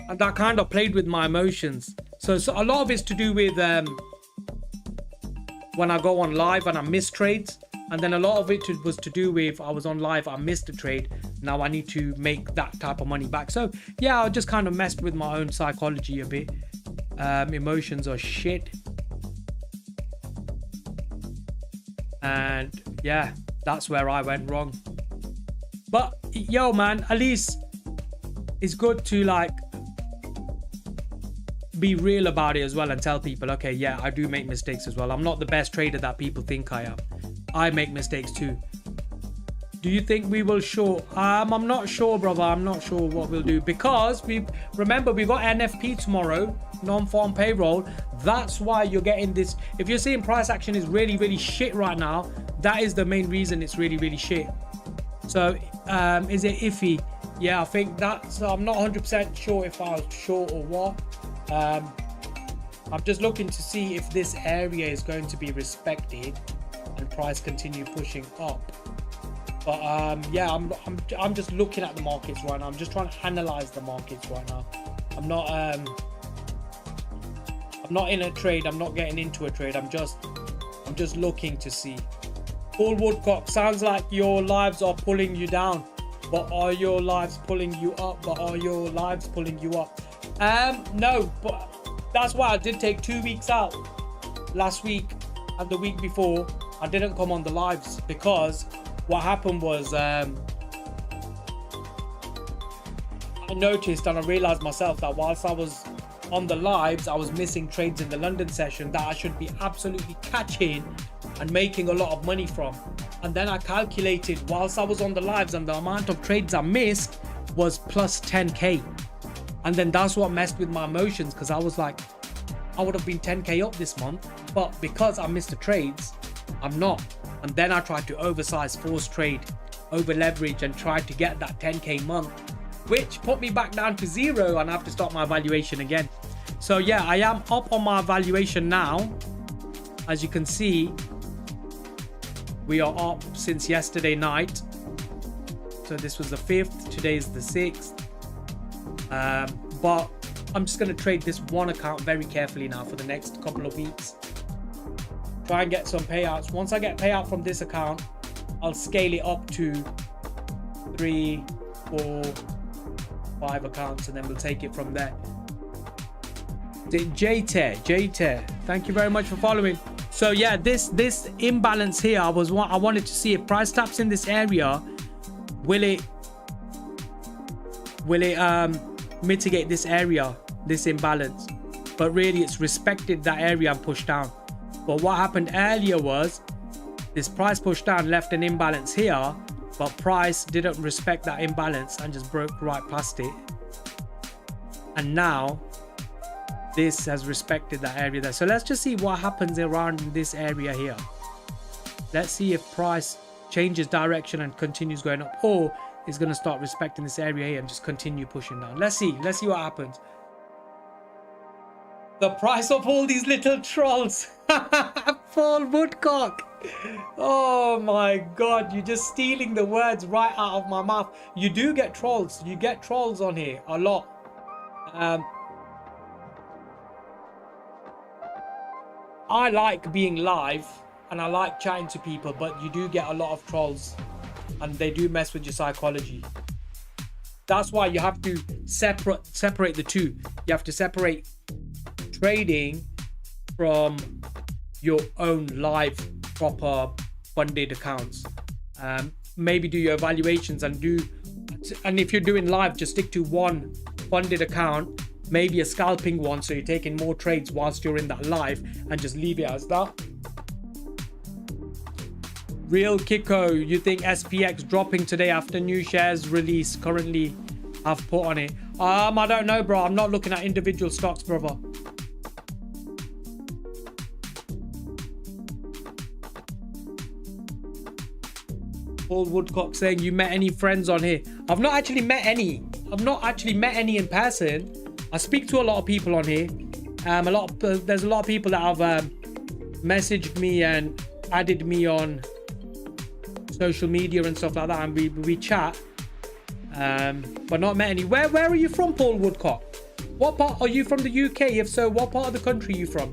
And that kind of played with my emotions. So a lot of it's to do with when I go on live and I miss trades. And then a lot of it was to do with I was on live, I missed a trade. Now I need to make that type of money back. So yeah, I just kind of messed with my own psychology a bit. Emotions are shit. And yeah, that's where I went wrong. But yo, man, at least it's good to like be real about it as well and tell people, okay, yeah, I do make mistakes as well. I'm not the best trader that people think I am. I make mistakes too. Do you think we will short? I'm not sure, brother. I'm not sure what we'll do, because remember we've got NFP tomorrow, non-farm payroll. That's why you're getting this. If you're seeing price action is really, really shit right now, that is the main reason it's really, really shit. So is it iffy? Yeah, I think that's, I'm not 100% sure if I was short or what. I'm just looking to see if this area is going to be respected and price continue pushing up. But yeah, I'm just looking at the markets right now. I'm just trying to analyze the markets right now. I'm not in a trade. I'm not getting into a trade. I'm just looking to see. Full woodcock, sounds like your lives are pulling you down, but are your lives pulling you up? No, but that's why I did take 2 weeks out. Last week and the week before, I didn't come on the lives, because what happened was I noticed and I realized myself that whilst I was on the lives, I was missing trades in the London session that I should be absolutely catching and making a lot of money from. And then I calculated whilst I was on the lives, and the amount of trades I missed was plus 10k. And then that's what messed with my emotions, because I was like, I would have been 10k up this month, but because I missed the trades, I'm not. And then I tried to oversize, force trade, over leverage, and tried to get that 10k month, which put me back down to 0, and I have to start my valuation again. So yeah, I am up on my valuation now. As you can see, we are up since yesterday night. So this was the 5th, today is the 6th. But I'm just going to trade this one account very carefully now for the next couple of weeks. Try and get some payouts. Once I get payout from this account, I'll scale it up to 3, 4, 5 accounts, and then we'll take it from there. JTer, thank you very much for following. So yeah, this imbalance here, I wanted to see if price taps in this area, will it mitigate this area, this imbalance? But really it's respected that area and pushed down. But what happened earlier was this price pushed down, left an imbalance here, but price didn't respect that imbalance and just broke right past it. And now this has respected that area there. So let's just see what happens around this area here. Let's see if price changes direction and continues going up, or is going to start respecting this area here and just continue pushing down. Let's see what happens. The price of all these little trolls. Full woodcock. Oh my god, you're just stealing the words right out of my mouth. You do get trolls. You get trolls on here a lot. I like being live and I like chatting to people, but you do get a lot of trolls and they do mess with your psychology. That's why you have to separate the two. You have to separate trading from your own live proper funded accounts. Maybe do your evaluations and if you're doing live, just stick to one funded account, maybe a scalping one, so you're taking more trades whilst you're in that live, and just leave it as that. Real Kiko, you think SPX dropping today after new shares release currently have put on it? I don't know, bro. I'm not looking at individual stocks, brother. Paul Woodcock saying, you met any friends on here? I've not actually met any. I've not actually met any in person. I speak to a lot of people on here. There's a lot of people that have messaged me and added me on social media and stuff like that, and we chat. But not met any. Where are you from, Paul Woodcock? What part are you from? The UK? If so, what part of the country are you from?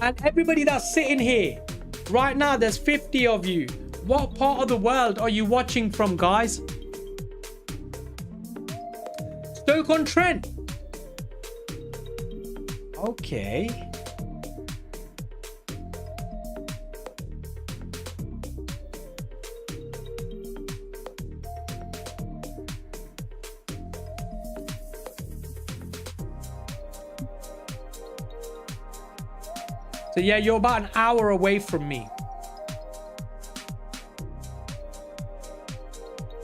And everybody that's sitting here right now, there's 50 of you. What part of the world are you watching from, guys? Stoke-on-Trent. Okay. So yeah, you're about an hour away from me.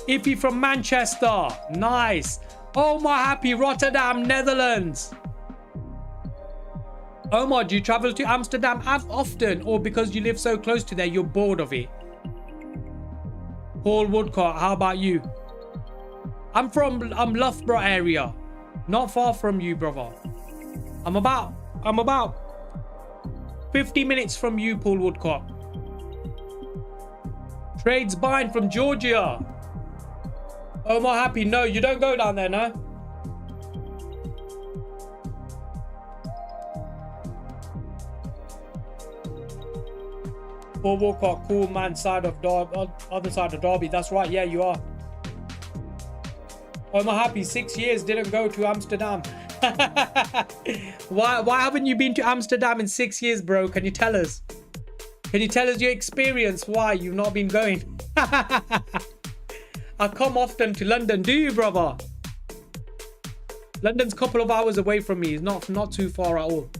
Iffy from Manchester. Nice. Omar Happy, Rotterdam, Netherlands. Omar, do you travel to Amsterdam often, or because you live so close to there, you're bored of it? Paul Woodcock, how about you? I'm from Loughborough area. Not far from you, brother. I'm about 50 minutes from you, Paul Woodcock. Trades buying from Georgia. Omar Happy, no, you don't go down there, no? Paul Woodcock, cool man, other side of Derby. That's right, yeah, you are. Omar Happy, 6 years, didn't go to Amsterdam. Why haven't you been to Amsterdam in 6 years, bro? Can you tell us? Can you tell us your experience? Why you've not been going? I come often to London. Do you, brother? London's a couple of hours away from me. It's not too far at all.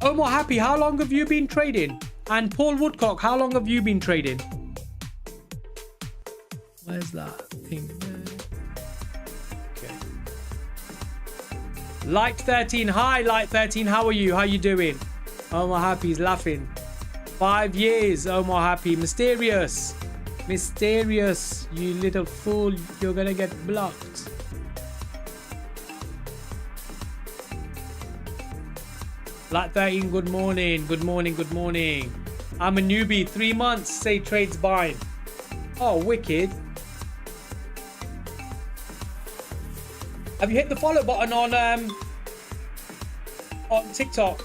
Omar Happy, how long have you been trading? And Paul Woodcock, how long have you been trading? Where's that thing? Okay. Light 13, hi Light 13, how are you? How you doing? Omar Happy's laughing. 5 years, Omar Happy. Mysterious, you little fool. You're gonna get blocked. Light 13, good morning. I'm a newbie, 3 months, say trades buying. Oh, wicked. Have you hit the follow button on TikTok?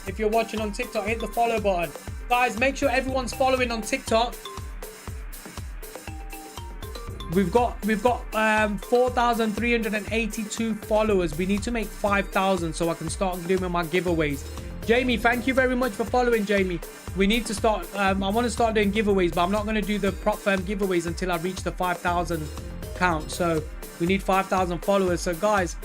If you're watching on TikTok, hit the follow button. Guys, make sure everyone's following on TikTok. We've got 4,382 followers. We need to make 5,000 so I can start doing my giveaways. Jamie, thank you very much for following, Jamie. We need to start. I want to start doing giveaways, but I'm not going to do the prop firm giveaways until I reach the 5,000 count. So we need 5,000 followers. So guys,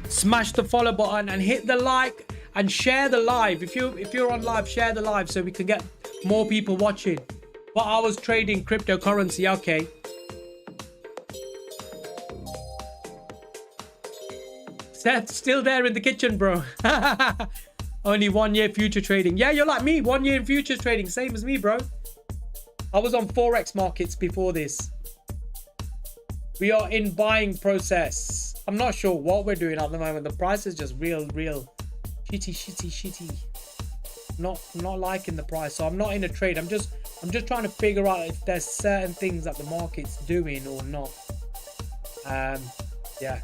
smash the follow button and hit the like and share the live. If you're on live, share the live so we can get more people watching. But I was trading cryptocurrency. Okay. Seth's still there in the kitchen, bro. Only 1 year future trading. Yeah, you're like me. 1 year in futures trading. Same as me, bro. I was on Forex markets before this. We are in buying process. I'm not sure what we're doing at the moment. The price is just real shitty. Not liking the price. So I'm not in a trade. I'm just trying to figure out if there's certain things that the market's doing or not. Yeah.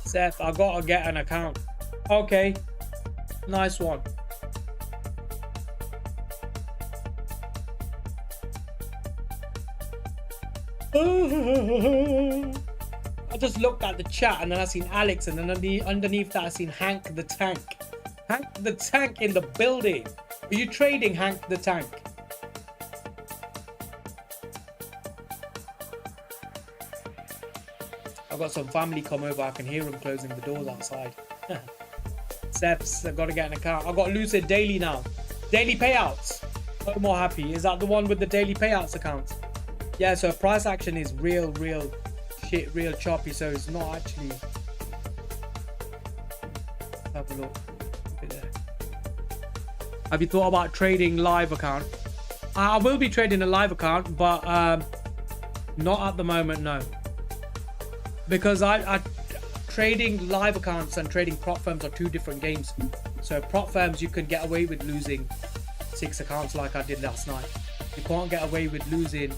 Seth, I gotta get an account. Okay, nice one. I just looked at the chat and then I seen Alex, and then underneath that I seen Hank the Tank. Hank the Tank in the building. Are you trading, Hank the Tank? I've got some family come over. I can hear them closing the doors outside. Steps, I've got to get an account. I've got Lucid Daily now. Daily payouts. So more happy. Is that the one with the daily payouts account? Yeah, so price action is real shit, real choppy. So it's not actually. Have a look. There. Have you thought about trading live account? I will be trading a live account, but not at the moment, no. Because I trading live accounts and trading prop firms are two different games. So prop firms, you can get away with losing 6 accounts like I did last night. You can't get away with losing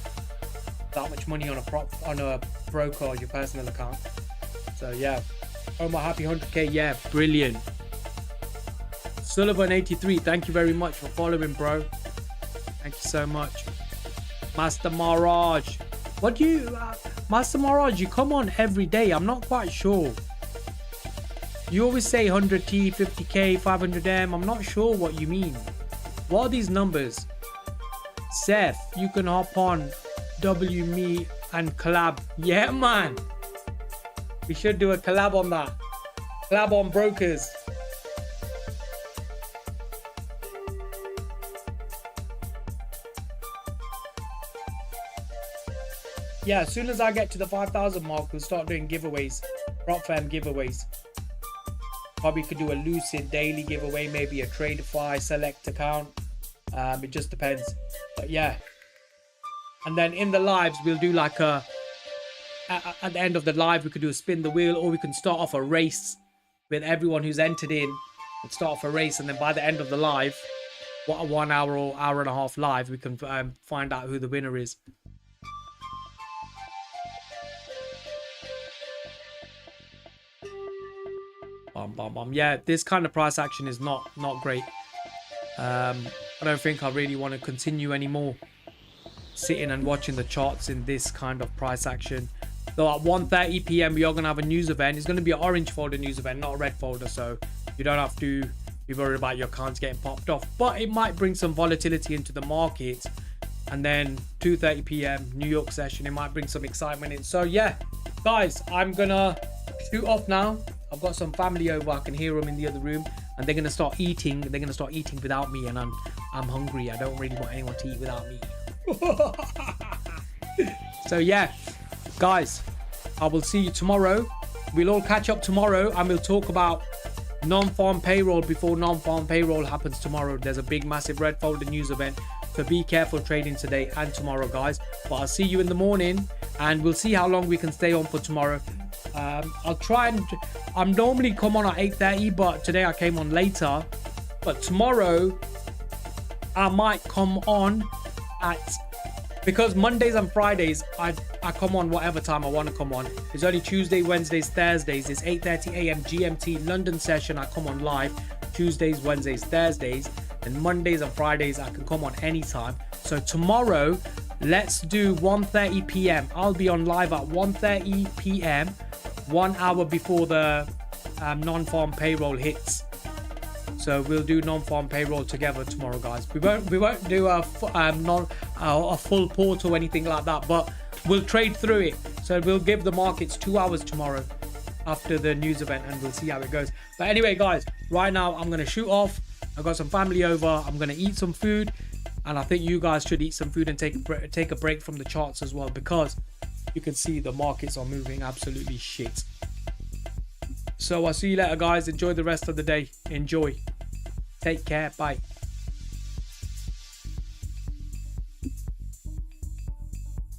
that much money on a broker or your personal account. So yeah. Oh, my happy 100k. Yeah, brilliant. Sullivan83, thank you very much for following, bro. Thank you so much. Master Mirage, what do you Master Mirage, you come on every day. I'm not quite sure. You always say 100T, 50k, 500M. I'm not sure what you mean. What are these numbers? Seth, you can hop on W me and collab. Yeah, man. We should do a collab on that. Collab on brokers. Yeah, as soon as I get to the 5,000 mark, we'll start doing giveaways. Prop firm giveaways. Probably could do a Lucid daily giveaway, maybe a Tradeify select account. It just depends. But yeah. And then in the lives, we'll do like at the end of the live, we could do a spin the wheel, or we can start off a race with everyone who's entered in. We'll start off a race, and then by the end of the live, what a 1 hour or hour and a half live, we can find out who the winner is. Yeah, this kind of price action is not great. I don't think I really want to continue anymore sitting and watching the charts in this kind of price action. Though at 1:30 p.m. we are going to have a news event. It's going to be an orange folder news event, not a red folder, so you don't have to be worried about your accounts getting popped off. But it might bring some volatility into the market. And then 2:30 p.m. New York session, it might bring some excitement in. So yeah, guys, I'm gonna shoot off now. I've got some family over. I can hear them in the other room, and they're gonna start eating. They're gonna start eating without me, and I'm hungry. I don't really want anyone to eat without me. So yeah, guys, I will see you tomorrow. We'll all catch up tomorrow, and we'll talk about non-farm payroll before non-farm payroll happens tomorrow. There's a big, massive red folder news event. So be careful trading today and tomorrow, guys. But I'll see you in the morning, and we'll see how long we can stay on for tomorrow. I'll try and I'm normally come on at 8:30, but today I came on later. But tomorrow I might come on at, because Mondays and Fridays I come on whatever time I want to come on. It's only Tuesday, Wednesdays, Thursdays. It's 8:30 AM GMT London session. I come on live Tuesdays, Wednesdays, Thursdays, and Mondays and Fridays I can come on anytime. So tomorrow, let's do 1:30 p.m. I'll be on live at 1:30 p.m. 1 hour before the non-farm payroll hits. So we'll do non-farm payroll together tomorrow, guys. We won't do a full port or anything like that, but we'll trade through it. So we'll give the markets 2 hours tomorrow after the news event, and we'll see how it goes. But anyway, guys, right now I'm gonna shoot off. I've got some family over. I'm gonna eat some food, and I think you guys should eat some food and take a break from the charts as well, because you can see the markets are moving absolutely shit. So I'll see you later, guys. Enjoy the rest of the day. Enjoy. Take care. Bye.